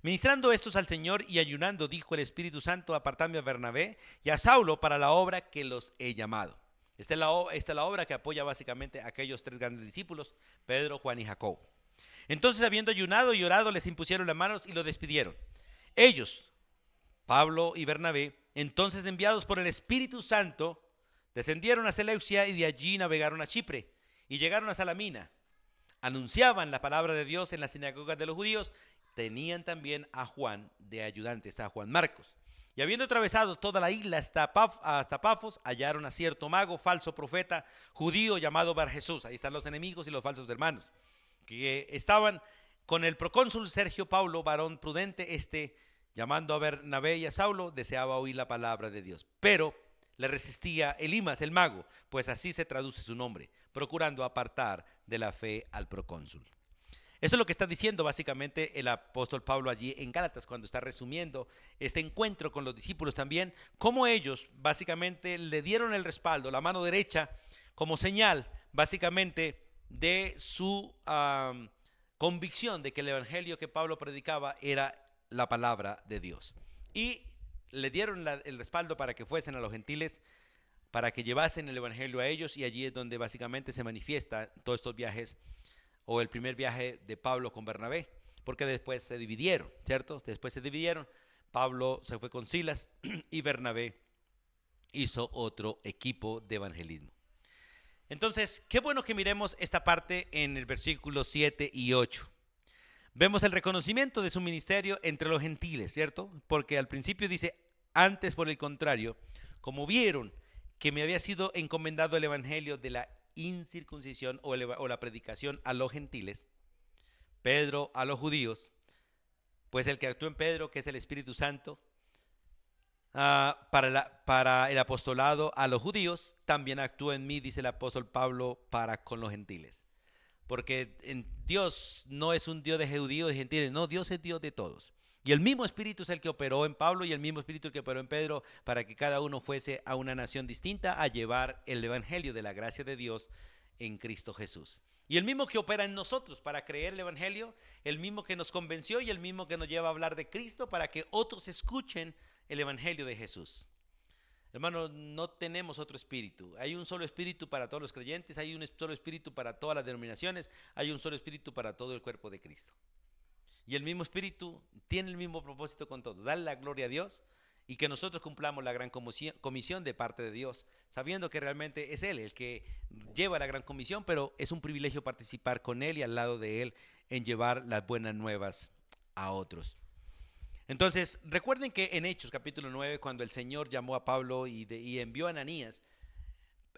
Ministrando estos al Señor y ayunando, dijo el Espíritu Santo: apartadme a Bernabé y a Saulo para la obra que los he llamado. Esta es la obra que apoya básicamente a aquellos tres grandes discípulos, Pedro, Juan y Jacobo. Entonces, habiendo ayunado y orado, les impusieron las manos y lo despidieron. Ellos, Pablo y Bernabé, entonces enviados por el Espíritu Santo, descendieron a Seleucia y de allí navegaron a Chipre y llegaron a Salamina. Anunciaban la palabra de Dios en las sinagogas de los judíos. Tenían también a Juan de ayudantes, a Juan Marcos. Y habiendo atravesado toda la isla hasta Pafos, hallaron a cierto mago, falso profeta, judío llamado Bar Jesús. Ahí están los enemigos y los falsos hermanos, que estaban con el procónsul Sergio Paulo, varón prudente. Llamando a Bernabé y a Saulo, deseaba oír la palabra de Dios. Pero le resistía Elimas, el mago, pues así se traduce su nombre, procurando apartar de la fe al procónsul. Eso es lo que está diciendo básicamente el apóstol Pablo allí en Gálatas, cuando está resumiendo este encuentro con los discípulos también, cómo ellos básicamente le dieron el respaldo, la mano derecha, como señal básicamente de su convicción de que el evangelio que Pablo predicaba era la palabra de Dios. Y le dieron el respaldo para que fuesen a los gentiles, para que llevasen el evangelio a ellos, y allí es donde básicamente se manifiesta todos estos viajes, o el primer viaje de Pablo con Bernabé, porque después se dividieron, ¿cierto? Después se dividieron, Pablo se fue con Silas y Bernabé hizo otro equipo de evangelismo. Entonces, qué bueno que miremos esta parte en el versículo 7 y 8. Vemos el reconocimiento de su ministerio entre los gentiles, ¿cierto? Porque al principio dice: antes, por el contrario, como vieron que me había sido encomendado el evangelio de la incircuncisión o la predicación a los gentiles, Pedro a los judíos, pues el que actúa en Pedro, que es el Espíritu Santo, para el apostolado a los judíos, también actúa en mí, dice el apóstol Pablo, para con los gentiles. Porque Dios no es un Dios de judíos y gentiles, no, Dios es Dios de todos. Y el mismo Espíritu es el que operó en Pablo y el mismo Espíritu el que operó en Pedro, para que cada uno fuese a una nación distinta a llevar el evangelio de la gracia de Dios en Cristo Jesús. Y el mismo que opera en nosotros para creer el evangelio, el mismo que nos convenció y el mismo que nos lleva a hablar de Cristo para que otros escuchen el evangelio de Jesús. Hermano, no tenemos otro espíritu. Hay un solo espíritu para todos los creyentes, hay un solo espíritu para todas las denominaciones, hay un solo espíritu para todo el cuerpo de Cristo. Y el mismo espíritu tiene el mismo propósito con todos: darle la gloria a Dios y que nosotros cumplamos la gran comisión de parte de Dios, sabiendo que realmente es Él el que lleva la gran comisión, pero es un privilegio participar con Él y al lado de Él en llevar las buenas nuevas a otros. Entonces, recuerden que en Hechos capítulo 9, cuando el Señor llamó a Pablo y envió a Ananías,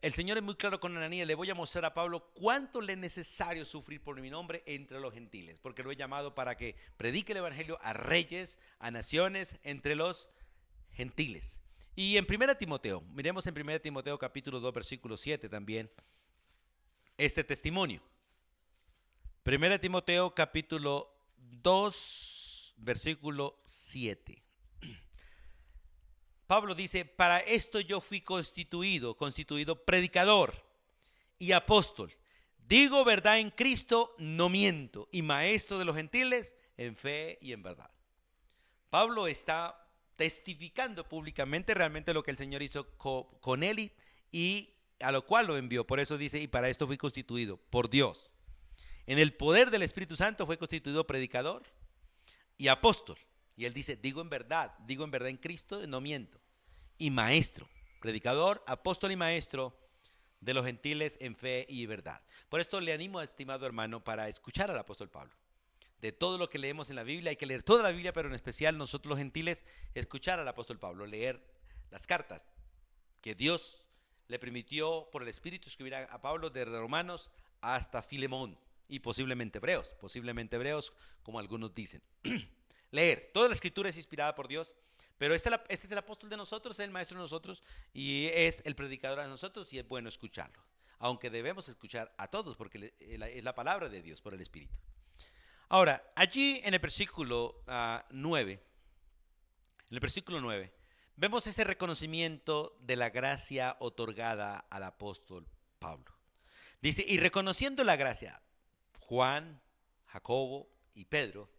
el Señor es muy claro con Ananías: le voy a mostrar a Pablo cuánto le es necesario sufrir por mi nombre entre los gentiles, porque lo he llamado para que predique el evangelio a reyes, a naciones, entre los gentiles. Y en 1 Timoteo, miremos en 1 Timoteo capítulo 2, versículo 7 también este testimonio. 1 Timoteo capítulo 2, versículo 7. Pablo dice: para esto yo fui constituido predicador y apóstol. Digo verdad en Cristo, no miento, y maestro de los gentiles en fe y en verdad. Pablo está testificando públicamente realmente lo que el Señor hizo con él y a lo cual lo envió. Por eso dice: y para esto fui constituido por Dios. En el poder del Espíritu Santo fue constituido predicador y apóstol. Y él dice: digo en verdad en Cristo, no miento. Y maestro, predicador, apóstol y maestro de los gentiles en fe y verdad. Por esto le animo, estimado hermano, para escuchar al apóstol Pablo. De todo lo que leemos en la Biblia, hay que leer toda la Biblia, pero en especial nosotros los gentiles, escuchar al apóstol Pablo, leer las cartas que Dios le permitió por el Espíritu escribir a Pablo, desde Romanos hasta Filemón, y posiblemente hebreos, como algunos dicen. Leer, toda la escritura es inspirada por Dios, pero este es el apóstol de nosotros, es el maestro de nosotros y es el predicador de nosotros, y es bueno escucharlo, aunque debemos escuchar a todos porque es la palabra de Dios por el Espíritu. Ahora, allí en el versículo 9, vemos ese reconocimiento de la gracia otorgada al apóstol Pablo. Dice, y reconociendo la gracia, Juan, Jacobo y Pedro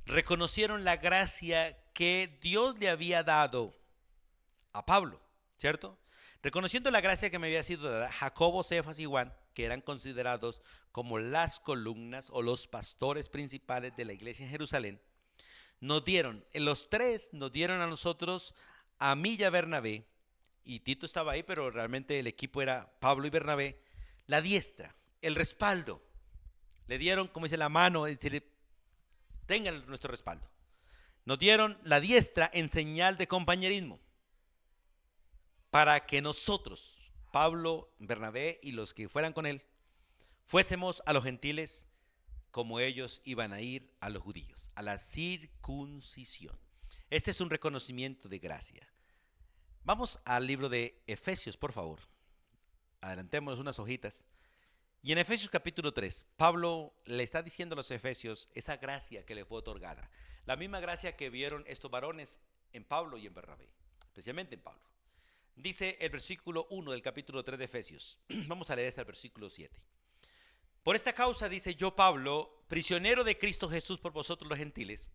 reconocieron la gracia que Dios le había dado a Pablo, ¿cierto? Reconociendo la gracia que me había sido dada, Jacobo, Cefas y Juan, que eran considerados como las columnas o los pastores principales de la iglesia en Jerusalén, los tres nos dieron a nosotros, a mí y a Bernabé, y Tito estaba ahí, pero realmente el equipo era Pablo y Bernabé, la diestra, el respaldo. Le dieron, como dice, la mano, tengan nuestro respaldo. Nos dieron la diestra en señal de compañerismo para que nosotros, Pablo, Bernabé y los que fueran con él, fuésemos a los gentiles como ellos iban a ir a los judíos, a la circuncisión. Este es un reconocimiento de gracia. Vamos al libro de Efesios, por favor. Adelantémonos unas hojitas. Y en Efesios capítulo 3, Pablo le está diciendo a los efesios esa gracia que le fue otorgada. La misma gracia que vieron estos varones en Pablo y en Bernabé, especialmente en Pablo. Dice el versículo 1 del capítulo 3 de Efesios. Vamos a leer hasta el versículo 7. Por esta causa, dice, yo Pablo, prisionero de Cristo Jesús por vosotros los gentiles,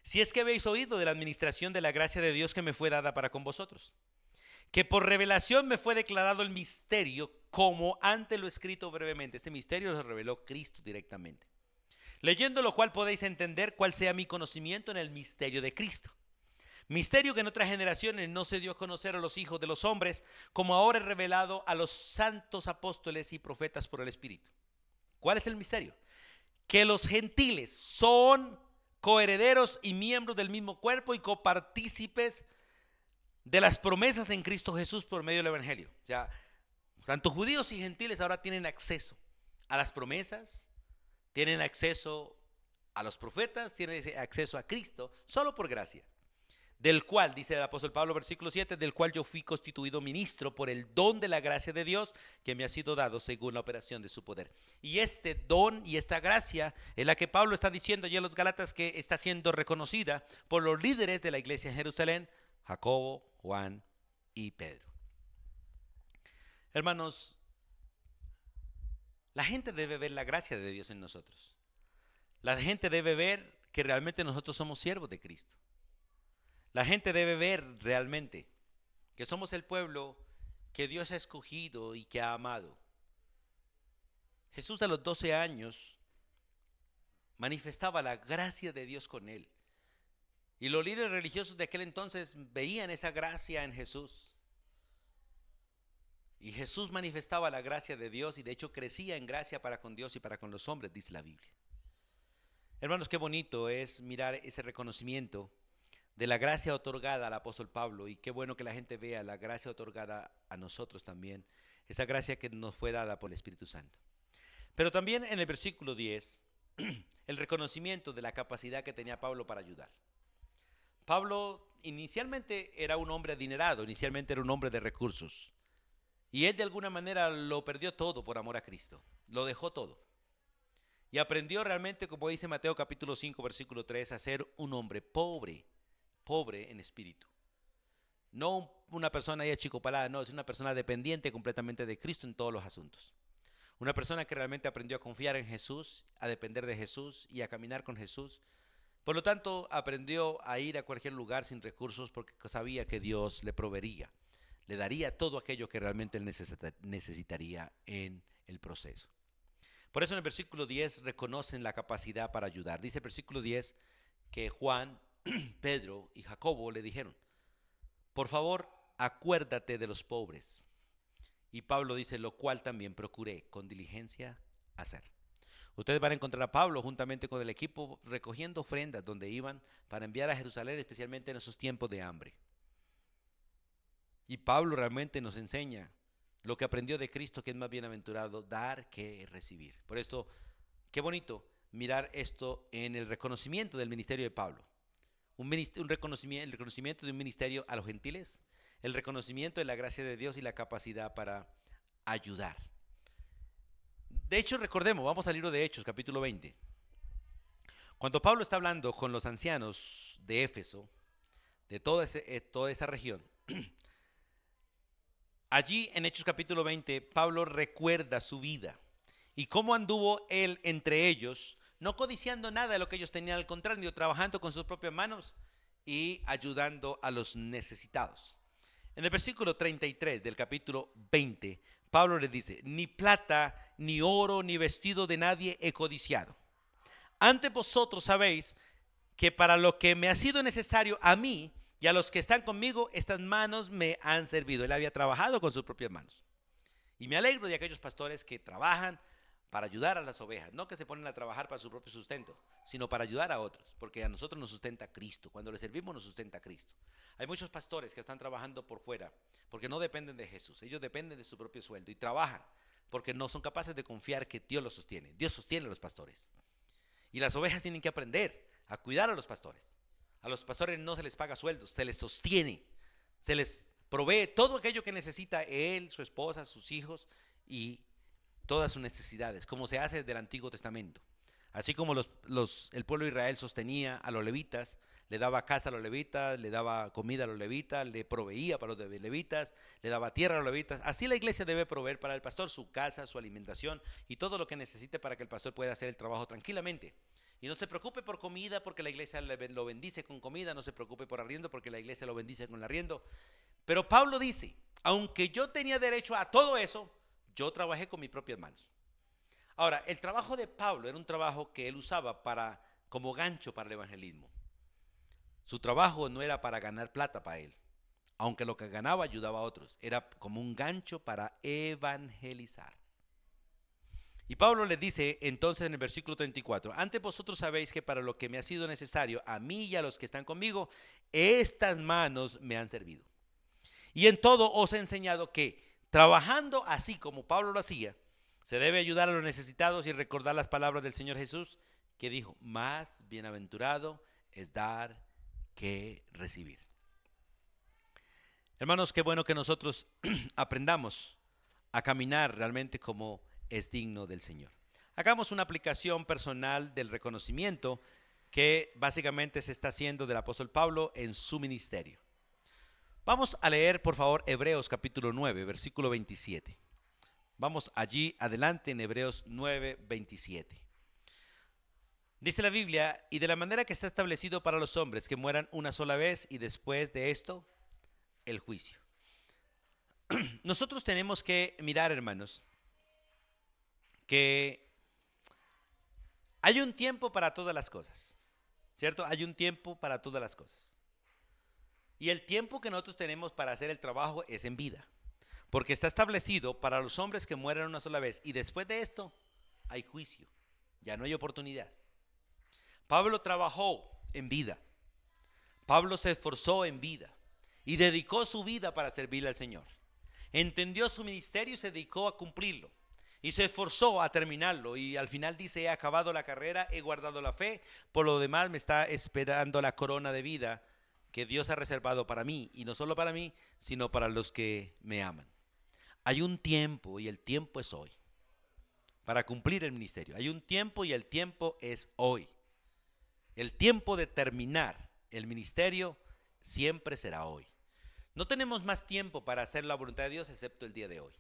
si es que habéis oído de la administración de la gracia de Dios que me fue dada para con vosotros, que por revelación me fue declarado el misterio, como antes lo he escrito brevemente. Este misterio lo reveló Cristo directamente. Leyendo lo cual podéis entender cuál sea mi conocimiento en el misterio de Cristo. Misterio que en otras generaciones no se dio a conocer a los hijos de los hombres, como ahora es revelado a los santos apóstoles y profetas por el Espíritu. ¿Cuál es el misterio? Que los gentiles son coherederos y miembros del mismo cuerpo y copartícipes de las promesas en Cristo Jesús por medio del Evangelio. O sea, tanto judíos y gentiles ahora tienen acceso a las promesas, tienen acceso a los profetas, tienen acceso a Cristo, solo por gracia. Del cual, dice el apóstol Pablo, versículo 7, del cual yo fui constituido ministro por el don de la gracia de Dios que me ha sido dado según la operación de su poder. Y este don y esta gracia es la que Pablo está diciendo ya a los Gálatas que está siendo reconocida por los líderes de la iglesia en Jerusalén, Jacobo, Juan y Pedro. Hermanos, la gente debe ver la gracia de Dios en nosotros. La gente debe ver que realmente nosotros somos siervos de Cristo. La gente debe ver realmente que somos el pueblo que Dios ha escogido y que ha amado. Jesús a los 12 años manifestaba la gracia de Dios con él. Y los líderes religiosos de aquel entonces veían esa gracia en Jesús. Y Jesús manifestaba la gracia de Dios y de hecho crecía en gracia para con Dios y para con los hombres, dice la Biblia. Hermanos, qué bonito es mirar ese reconocimiento de la gracia otorgada al apóstol Pablo, y qué bueno que la gente vea la gracia otorgada a nosotros también, esa gracia que nos fue dada por el Espíritu Santo. Pero también en el versículo 10, el reconocimiento de la capacidad que tenía Pablo para ayudar. Pablo inicialmente era un hombre adinerado, inicialmente era un hombre de recursos, y él de alguna manera lo perdió todo por amor a Cristo, lo dejó todo. Y aprendió realmente, como dice Mateo capítulo 5, versículo 3, a ser un hombre pobre en espíritu. No una persona ahí achicopalada, no, es una persona dependiente completamente de Cristo en todos los asuntos. Una persona que realmente aprendió a confiar en Jesús, a depender de Jesús y a caminar con Jesús. Por lo tanto, aprendió a ir a cualquier lugar sin recursos porque sabía que Dios le proveería, le daría todo aquello que realmente él necesitaría en el proceso. Por eso en el versículo 10 reconocen la capacidad para ayudar. Dice el versículo 10 que Juan, Pedro y Jacobo le dijeron, por favor, acuérdate de los pobres. Y Pablo dice, lo cual también procuré con diligencia hacer. Ustedes van a encontrar a Pablo juntamente con el equipo recogiendo ofrendas donde iban para enviar a Jerusalén, especialmente en esos tiempos de hambre. Y Pablo realmente nos enseña lo que aprendió de Cristo, que es más bienaventurado dar que recibir. Por esto, qué bonito mirar esto en el reconocimiento del ministerio de Pablo. El reconocimiento de un ministerio a los gentiles, el reconocimiento de la gracia de Dios y la capacidad para ayudar. De hecho, recordemos, vamos al libro de Hechos, capítulo 20. Cuando Pablo está hablando con los ancianos de Éfeso, de toda esa región, Allí en Hechos capítulo 20, Pablo recuerda su vida y cómo anduvo él entre ellos, no codiciando nada de lo que ellos tenían, al contrario, trabajando con sus propias manos y ayudando a los necesitados. En el versículo 33 del capítulo 20, Pablo le dice: ni plata, ni oro, ni vestido de nadie he codiciado. Antes vosotros sabéis que para lo que me ha sido necesario a mí y a los que están conmigo, estas manos me han servido. Él había trabajado con sus propias manos. Y me alegro de aquellos pastores que trabajan para ayudar a las ovejas, no que se ponen a trabajar para su propio sustento, sino para ayudar a otros, porque a nosotros nos sustenta Cristo. Cuando le servimos nos sustenta Cristo. Hay muchos pastores que están trabajando por fuera porque no dependen de Jesús, ellos dependen de su propio sueldo y trabajan porque no son capaces de confiar que Dios los sostiene. Dios sostiene a los pastores. Y las ovejas tienen que aprender a cuidar a los pastores. A los pastores no se les paga sueldos, se les sostiene, se les provee todo aquello que necesita él, su esposa, sus hijos y todas sus necesidades, como se hace desde el Antiguo Testamento. Así como el pueblo de Israel sostenía a los levitas, le daba casa a los levitas, le daba comida a los levitas, le proveía para los levitas, le daba tierra a los levitas. Así la iglesia debe proveer para el pastor su casa, su alimentación y todo lo que necesite para que el pastor pueda hacer el trabajo tranquilamente. Y no se preocupe por comida porque la iglesia lo bendice con comida, no se preocupe por arriendo porque la iglesia lo bendice con el arriendo. Pero Pablo dice: aunque yo tenía derecho a todo eso, yo trabajé con mis propias manos. Ahora, el trabajo de Pablo era un trabajo que él usaba como gancho para el evangelismo. Su trabajo no era para ganar plata para él, aunque lo que ganaba ayudaba a otros, era como un gancho para evangelizar. Y Pablo le dice entonces en el versículo 34: antes vosotros sabéis que para lo que me ha sido necesario, a mí y a los que están conmigo, estas manos me han servido. Y en todo os he enseñado que, trabajando así como Pablo lo hacía, se debe ayudar a los necesitados y recordar las palabras del Señor Jesús, que dijo: más bienaventurado es dar que recibir. Hermanos, qué bueno que nosotros aprendamos a caminar realmente como es digno del Señor. Hagamos una aplicación personal del reconocimiento que básicamente se está haciendo del apóstol Pablo en su ministerio. Vamos a leer, por favor, Hebreos capítulo 9, versículo 27. Vamos allí adelante en Hebreos 9, 27. Dice la Biblia: y de la manera que está establecido para los hombres que mueran una sola vez y después de esto, el juicio. Nosotros tenemos que mirar, hermanos, que hay un tiempo para todas las cosas, ¿cierto? Hay un tiempo para todas las cosas. Y el tiempo que nosotros tenemos para hacer el trabajo es en vida, porque está establecido para los hombres que mueran una sola vez y después de esto hay juicio, ya no hay oportunidad. Pablo trabajó en vida, Pablo se esforzó en vida y dedicó su vida para servirle al Señor. Entendió su ministerio y se dedicó a cumplirlo. Y se esforzó a terminarlo y al final dice: he acabado la carrera, he guardado la fe, por lo demás me está esperando la corona de vida que Dios ha reservado para mí, y no solo para mí, sino para los que me aman. Hay un tiempo y el tiempo es hoy para cumplir el ministerio. Hay un tiempo y el tiempo es hoy. El tiempo de terminar el ministerio siempre será hoy. No tenemos más tiempo para hacer la voluntad de Dios excepto el día de hoy.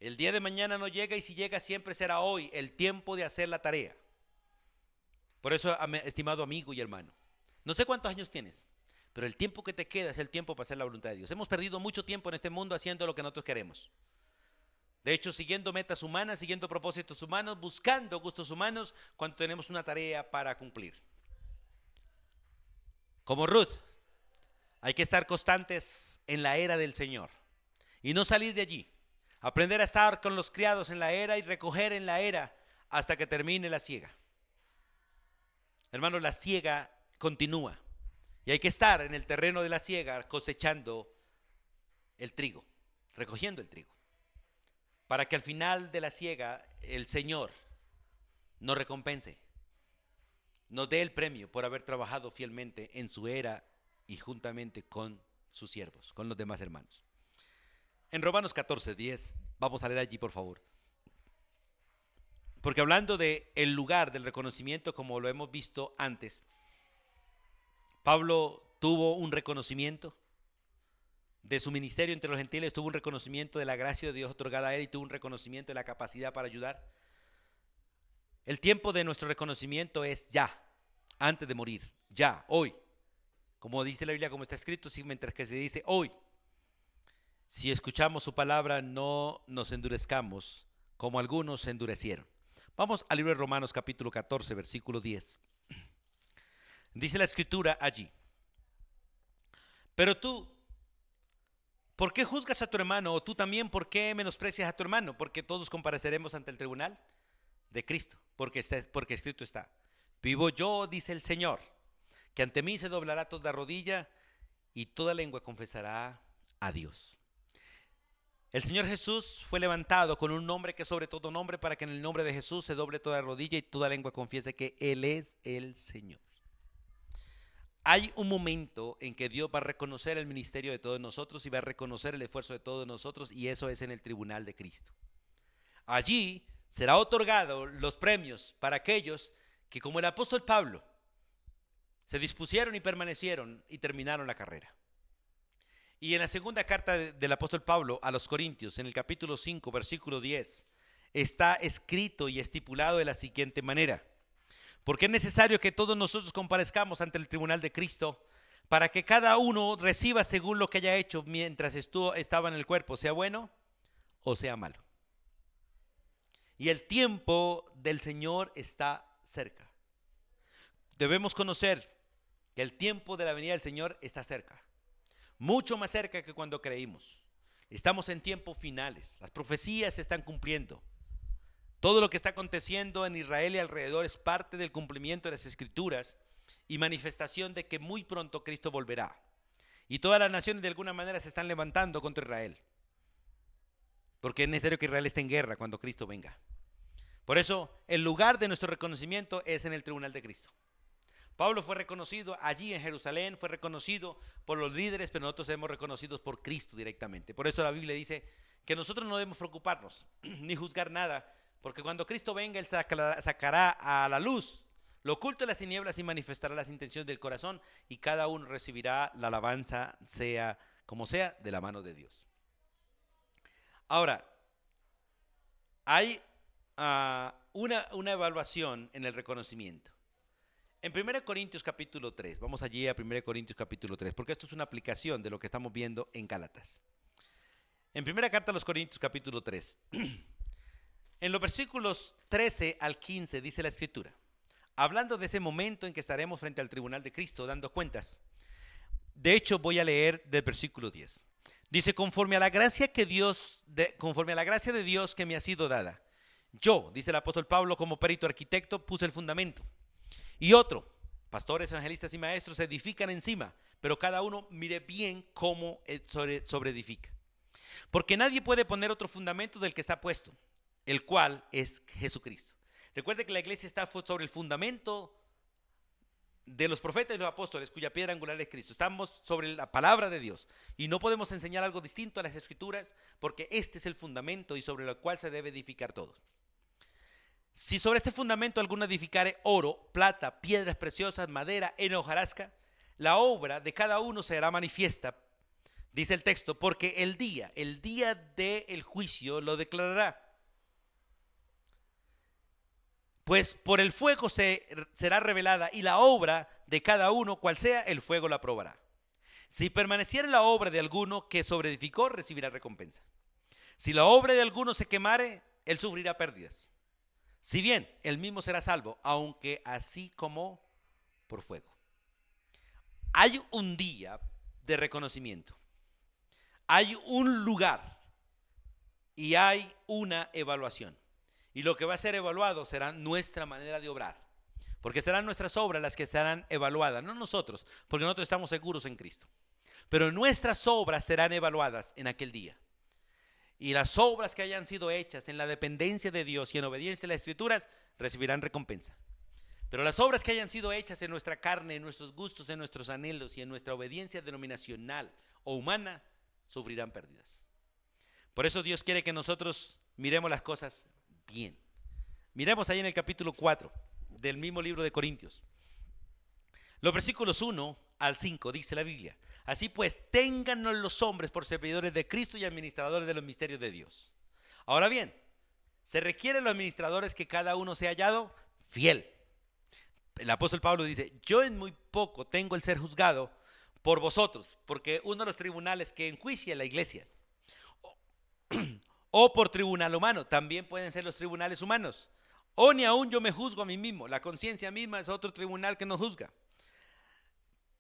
El día de mañana no llega y si llega siempre será hoy el tiempo de hacer la tarea. Por eso, estimado amigo y hermano, no sé cuántos años tienes, pero el tiempo que te queda es el tiempo para hacer la voluntad de Dios. Hemos perdido mucho tiempo en este mundo haciendo lo que nosotros queremos. De hecho, siguiendo metas humanas, siguiendo propósitos humanos, buscando gustos humanos, cuando tenemos una tarea para cumplir. Como Ruth, hay que estar constantes en la era del Señor y no salir de allí. Aprender a estar con los criados en la era y recoger en la era hasta que termine la siega. Hermanos, la siega continúa y hay que estar en el terreno de la siega cosechando el trigo, recogiendo el trigo, para que al final de la siega el Señor nos recompense, nos dé el premio por haber trabajado fielmente en su era y juntamente con sus siervos, con los demás hermanos. En Romanos 14:10, vamos a leer allí, por favor. Porque hablando de el lugar del reconocimiento, como lo hemos visto antes, Pablo tuvo un reconocimiento de su ministerio entre los gentiles, tuvo un reconocimiento de la gracia de Dios otorgada a él y tuvo un reconocimiento de la capacidad para ayudar. El tiempo de nuestro reconocimiento es ya, antes de morir, ya, hoy. Como dice la Biblia, como está escrito, sí, mientras que se dice hoy. Si escuchamos su palabra, no nos endurezcamos, como algunos se endurecieron. Vamos al libro de Romanos capítulo 14, versículo 10. Dice la escritura allí: pero tú, ¿por qué juzgas a tu hermano? O tú también, ¿por qué menosprecias a tu hermano? Porque todos compareceremos ante el tribunal de Cristo, porque escrito está: vivo yo, dice el Señor, que ante mí se doblará toda rodilla y toda lengua confesará a Dios. El Señor Jesús fue levantado con un nombre que es sobre todo nombre, para que en el nombre de Jesús se doble toda rodilla y toda lengua confiese que Él es el Señor. Hay un momento en que Dios va a reconocer el ministerio de todos nosotros y va a reconocer el esfuerzo de todos nosotros, y eso es en el tribunal de Cristo. Allí será otorgado los premios para aquellos que, como el apóstol Pablo, se dispusieron y permanecieron y terminaron la carrera. Y en la segunda carta del apóstol Pablo a los Corintios, en el capítulo 5, versículo 10, está escrito y estipulado de la siguiente manera: porque es necesario que todos nosotros comparezcamos ante el tribunal de Cristo, para que cada uno reciba según lo que haya hecho mientras estaba en el cuerpo, sea bueno o sea malo. Y el tiempo del Señor está cerca. Debemos conocer que el tiempo de la venida del Señor está cerca, mucho más cerca que cuando creímos. Estamos en tiempos finales, las profecías se están cumpliendo. Todo lo que está aconteciendo en Israel y alrededor es parte del cumplimiento de las Escrituras y manifestación de que muy pronto Cristo volverá. Y todas las naciones de alguna manera se están levantando contra Israel, porque es necesario que Israel esté en guerra cuando Cristo venga. Por eso el lugar de nuestro reconocimiento es en el tribunal de Cristo. Pablo fue reconocido allí en Jerusalén, fue reconocido por los líderes, pero nosotros somos reconocidos por Cristo directamente. Por eso la Biblia dice que nosotros no debemos preocuparnos ni juzgar nada, porque cuando Cristo venga, Él sacará a la luz lo oculto de las tinieblas y manifestará las intenciones del corazón, y cada uno recibirá la alabanza, sea como sea, de la mano de Dios. Ahora, hay una evaluación en el reconocimiento. En 1 Corintios capítulo 3, vamos allí a 1 Corintios capítulo 3, porque esto es una aplicación de lo que estamos viendo en Gálatas. En primera carta a los Corintios capítulo 3, en los versículos 13 al 15 dice la Escritura, hablando de ese momento en que estaremos frente al tribunal de Cristo dando cuentas. De hecho, voy a leer del versículo 10. Dice: conforme a la gracia de Dios que me ha sido dada, yo, dice el apóstol Pablo, como perito arquitecto, puse el fundamento, y otro, pastores, evangelistas y maestros, se edifican encima, pero cada uno mire bien cómo sobreedifica. Porque nadie puede poner otro fundamento del que está puesto, el cual es Jesucristo. Recuerde que la iglesia está sobre el fundamento de los profetas y los apóstoles, cuya piedra angular es Cristo. Estamos sobre la palabra de Dios y no podemos enseñar algo distinto a las Escrituras, porque este es el fundamento y sobre el cual se debe edificar todo. Si sobre este fundamento alguno edificare oro, plata, piedras preciosas, madera, heno, hojarasca, la obra de cada uno será manifiesta, dice el texto, porque el día del juicio lo declarará. Pues por el fuego será revelada, y la obra de cada uno, cual sea, el fuego la probará. Si permaneciera la obra de alguno que sobreedificó, recibirá recompensa. Si la obra de alguno se quemare, él sufrirá pérdidas. Si bien él mismo será salvo, aunque así como por fuego. Hay un día de reconocimiento, hay un lugar y hay una evaluación. Y lo que va a ser evaluado será nuestra manera de obrar, porque serán nuestras obras las que serán evaluadas, no nosotros, porque nosotros estamos seguros en Cristo. Pero nuestras obras serán evaluadas en aquel día. Y las obras que hayan sido hechas en la dependencia de Dios y en obediencia a las Escrituras recibirán recompensa. Pero las obras que hayan sido hechas en nuestra carne, en nuestros gustos, en nuestros anhelos y en nuestra obediencia denominacional o humana, sufrirán pérdidas. Por eso Dios quiere que nosotros miremos las cosas bien. Miremos ahí en el capítulo 4 del mismo libro de Corintios. Los versículos 1 al 5 dice la Biblia: Así pues, téngannos los hombres por servidores de Cristo y administradores de los misterios de Dios. Ahora bien, se requiere a los administradores que cada uno sea hallado fiel. El apóstol Pablo dice, yo en muy poco tengo el ser juzgado por vosotros, porque uno de los tribunales que enjuicia la iglesia, o por tribunal humano, también pueden ser los tribunales humanos, o ni aún yo me juzgo a mí mismo, la conciencia misma es otro tribunal que nos juzga.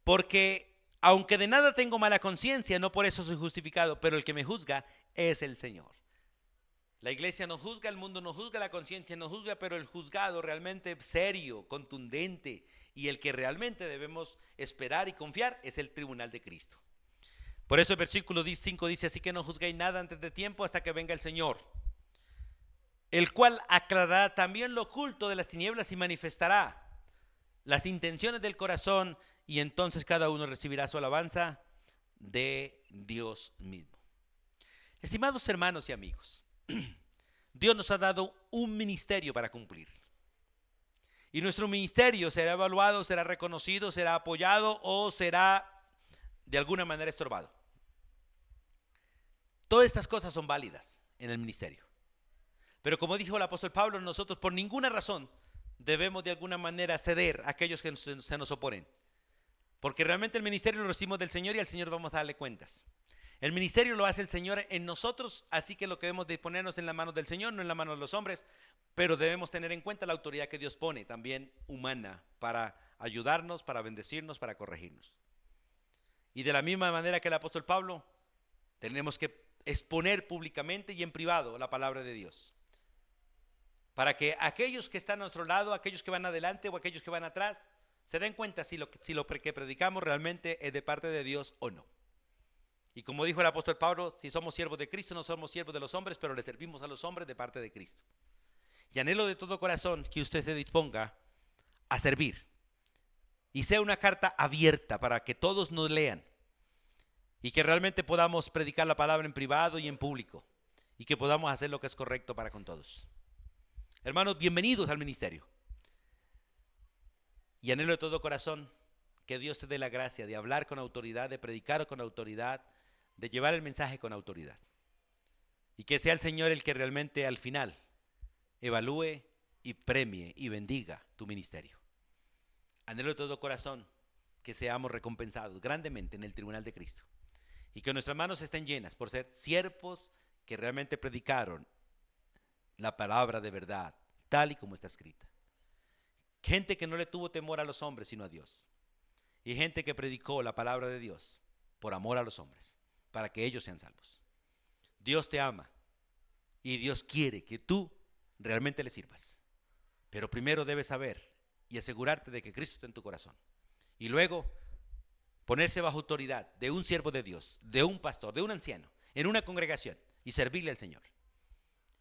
Porque aunque de nada tengo mala conciencia, no por eso soy justificado, pero el que me juzga es el Señor. La iglesia nos juzga, el mundo nos juzga, la conciencia nos juzga, pero el juzgado realmente serio, contundente y el que realmente debemos esperar y confiar es el tribunal de Cristo. Por eso el versículo 5 dice, así que no juzguéis nada antes de tiempo hasta que venga el Señor, el cual aclarará también lo oculto de las tinieblas y manifestará las intenciones del corazón, y entonces cada uno recibirá su alabanza de Dios mismo. Estimados hermanos y amigos, Dios nos ha dado un ministerio para cumplir. Y nuestro ministerio será evaluado, será reconocido, será apoyado o será de alguna manera estorbado. Todas estas cosas son válidas en el ministerio. Pero como dijo el apóstol Pablo, nosotros por ninguna razón debemos de alguna manera ceder a aquellos que se nos oponen. Porque realmente el ministerio lo recibimos del Señor y al Señor vamos a darle cuentas. El ministerio lo hace el Señor en nosotros, así que lo que debemos de ponernos en las manos del Señor, no en las manos de los hombres, pero debemos tener en cuenta la autoridad que Dios pone, también humana, para ayudarnos, para bendecirnos, para corregirnos. Y de la misma manera que el apóstol Pablo, tenemos que exponer públicamente y en privado la palabra de Dios, para que aquellos que están a nuestro lado, aquellos que van adelante o aquellos que van atrás, se den cuenta si lo que predicamos realmente es de parte de Dios o no. Y como dijo el apóstol Pablo, si somos siervos de Cristo, no somos siervos de los hombres, pero le servimos a los hombres de parte de Cristo. Y anhelo de todo corazón que usted se disponga a servir y sea una carta abierta para que todos nos lean y que realmente podamos predicar la palabra en privado y en público y que podamos hacer lo que es correcto para con todos. Hermanos, bienvenidos al ministerio. Y anhelo de todo corazón que Dios te dé la gracia de hablar con autoridad, de predicar con autoridad, de llevar el mensaje con autoridad. Y que sea el Señor el que realmente al final evalúe y premie y bendiga tu ministerio. Anhelo de todo corazón que seamos recompensados grandemente en el tribunal de Cristo. Y que nuestras manos estén llenas por ser siervos que realmente predicaron la palabra de verdad, tal y como está escrita. Gente que no le tuvo temor a los hombres, sino a Dios. Y gente que predicó la palabra de Dios por amor a los hombres, para que ellos sean salvos. Dios te ama y Dios quiere que tú realmente le sirvas. Pero primero debes saber y asegurarte de que Cristo está en tu corazón. Y luego ponerse bajo autoridad de un siervo de Dios, de un pastor, de un anciano, en una congregación y servirle al Señor.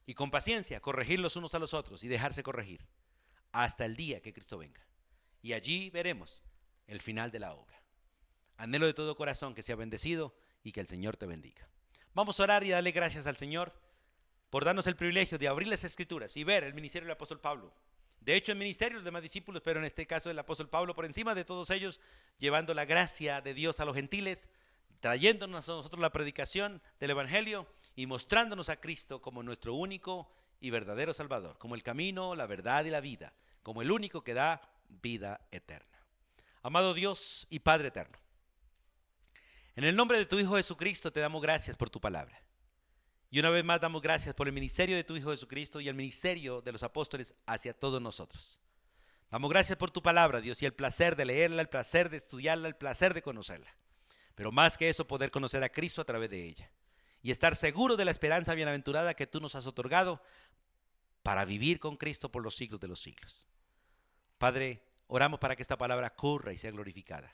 Y con paciencia corregir los unos a los otros y dejarse corregir hasta el día que Cristo venga. Y allí veremos el final de la obra. Anhelo de todo corazón que sea bendecido y que el Señor te bendiga. Vamos a orar y darle gracias al Señor por darnos el privilegio de abrir las Escrituras y ver el ministerio del apóstol Pablo. De hecho, el ministerio de los demás discípulos, pero en este caso el apóstol Pablo por encima de todos ellos, llevando la gracia de Dios a los gentiles, trayéndonos a nosotros la predicación del Evangelio y mostrándonos a Cristo como nuestro único y verdadero Salvador, como el camino, la verdad y la vida, como el único que da vida eterna. Amado Dios y Padre eterno, en el nombre de tu Hijo Jesucristo te damos gracias por tu palabra. Y una vez más damos gracias por el ministerio de tu Hijo Jesucristo y el ministerio de los apóstoles hacia todos nosotros. Damos gracias por tu palabra, Dios, y el placer de leerla, el placer de estudiarla, el placer de conocerla. Pero más que eso, poder conocer a Cristo a través de ella. Y estar seguro de la esperanza bienaventurada que tú nos has otorgado para vivir con Cristo por los siglos de los siglos. Padre, oramos para que esta palabra corra y sea glorificada.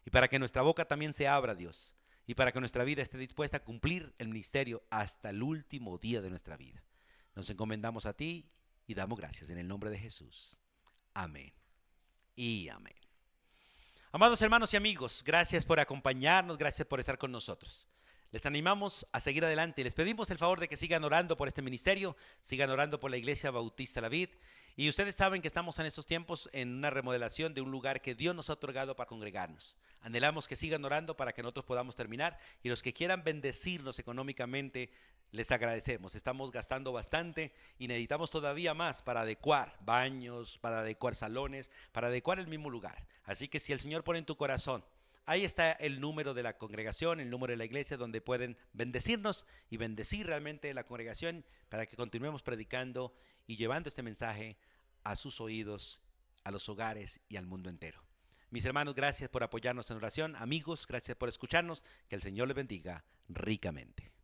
Y para que nuestra boca también se abra, Dios. Y para que nuestra vida esté dispuesta a cumplir el ministerio hasta el último día de nuestra vida. Nos encomendamos a ti y damos gracias en el nombre de Jesús. Amén y amén. Amados hermanos y amigos, gracias por acompañarnos, gracias por estar con nosotros. Les animamos a seguir adelante y les pedimos el favor de que sigan orando por este ministerio, sigan orando por la Iglesia Bautista La Vid Y ustedes saben que estamos en estos tiempos en una remodelación de un lugar que Dios nos ha otorgado para congregarnos. Anhelamos que sigan orando para que nosotros podamos terminar, y los que quieran bendecirnos económicamente, les agradecemos. Estamos gastando bastante y necesitamos todavía más para adecuar baños, para adecuar salones, para adecuar el mismo lugar. Así que si el Señor pone en tu corazón, ahí está el número de la congregación, el número de la iglesia, donde pueden bendecirnos y bendecir realmente la congregación para que continuemos predicando y llevando este mensaje a sus oídos, a los hogares y al mundo entero. Mis hermanos, gracias por apoyarnos en oración. Amigos, gracias por escucharnos. Que el Señor les bendiga ricamente.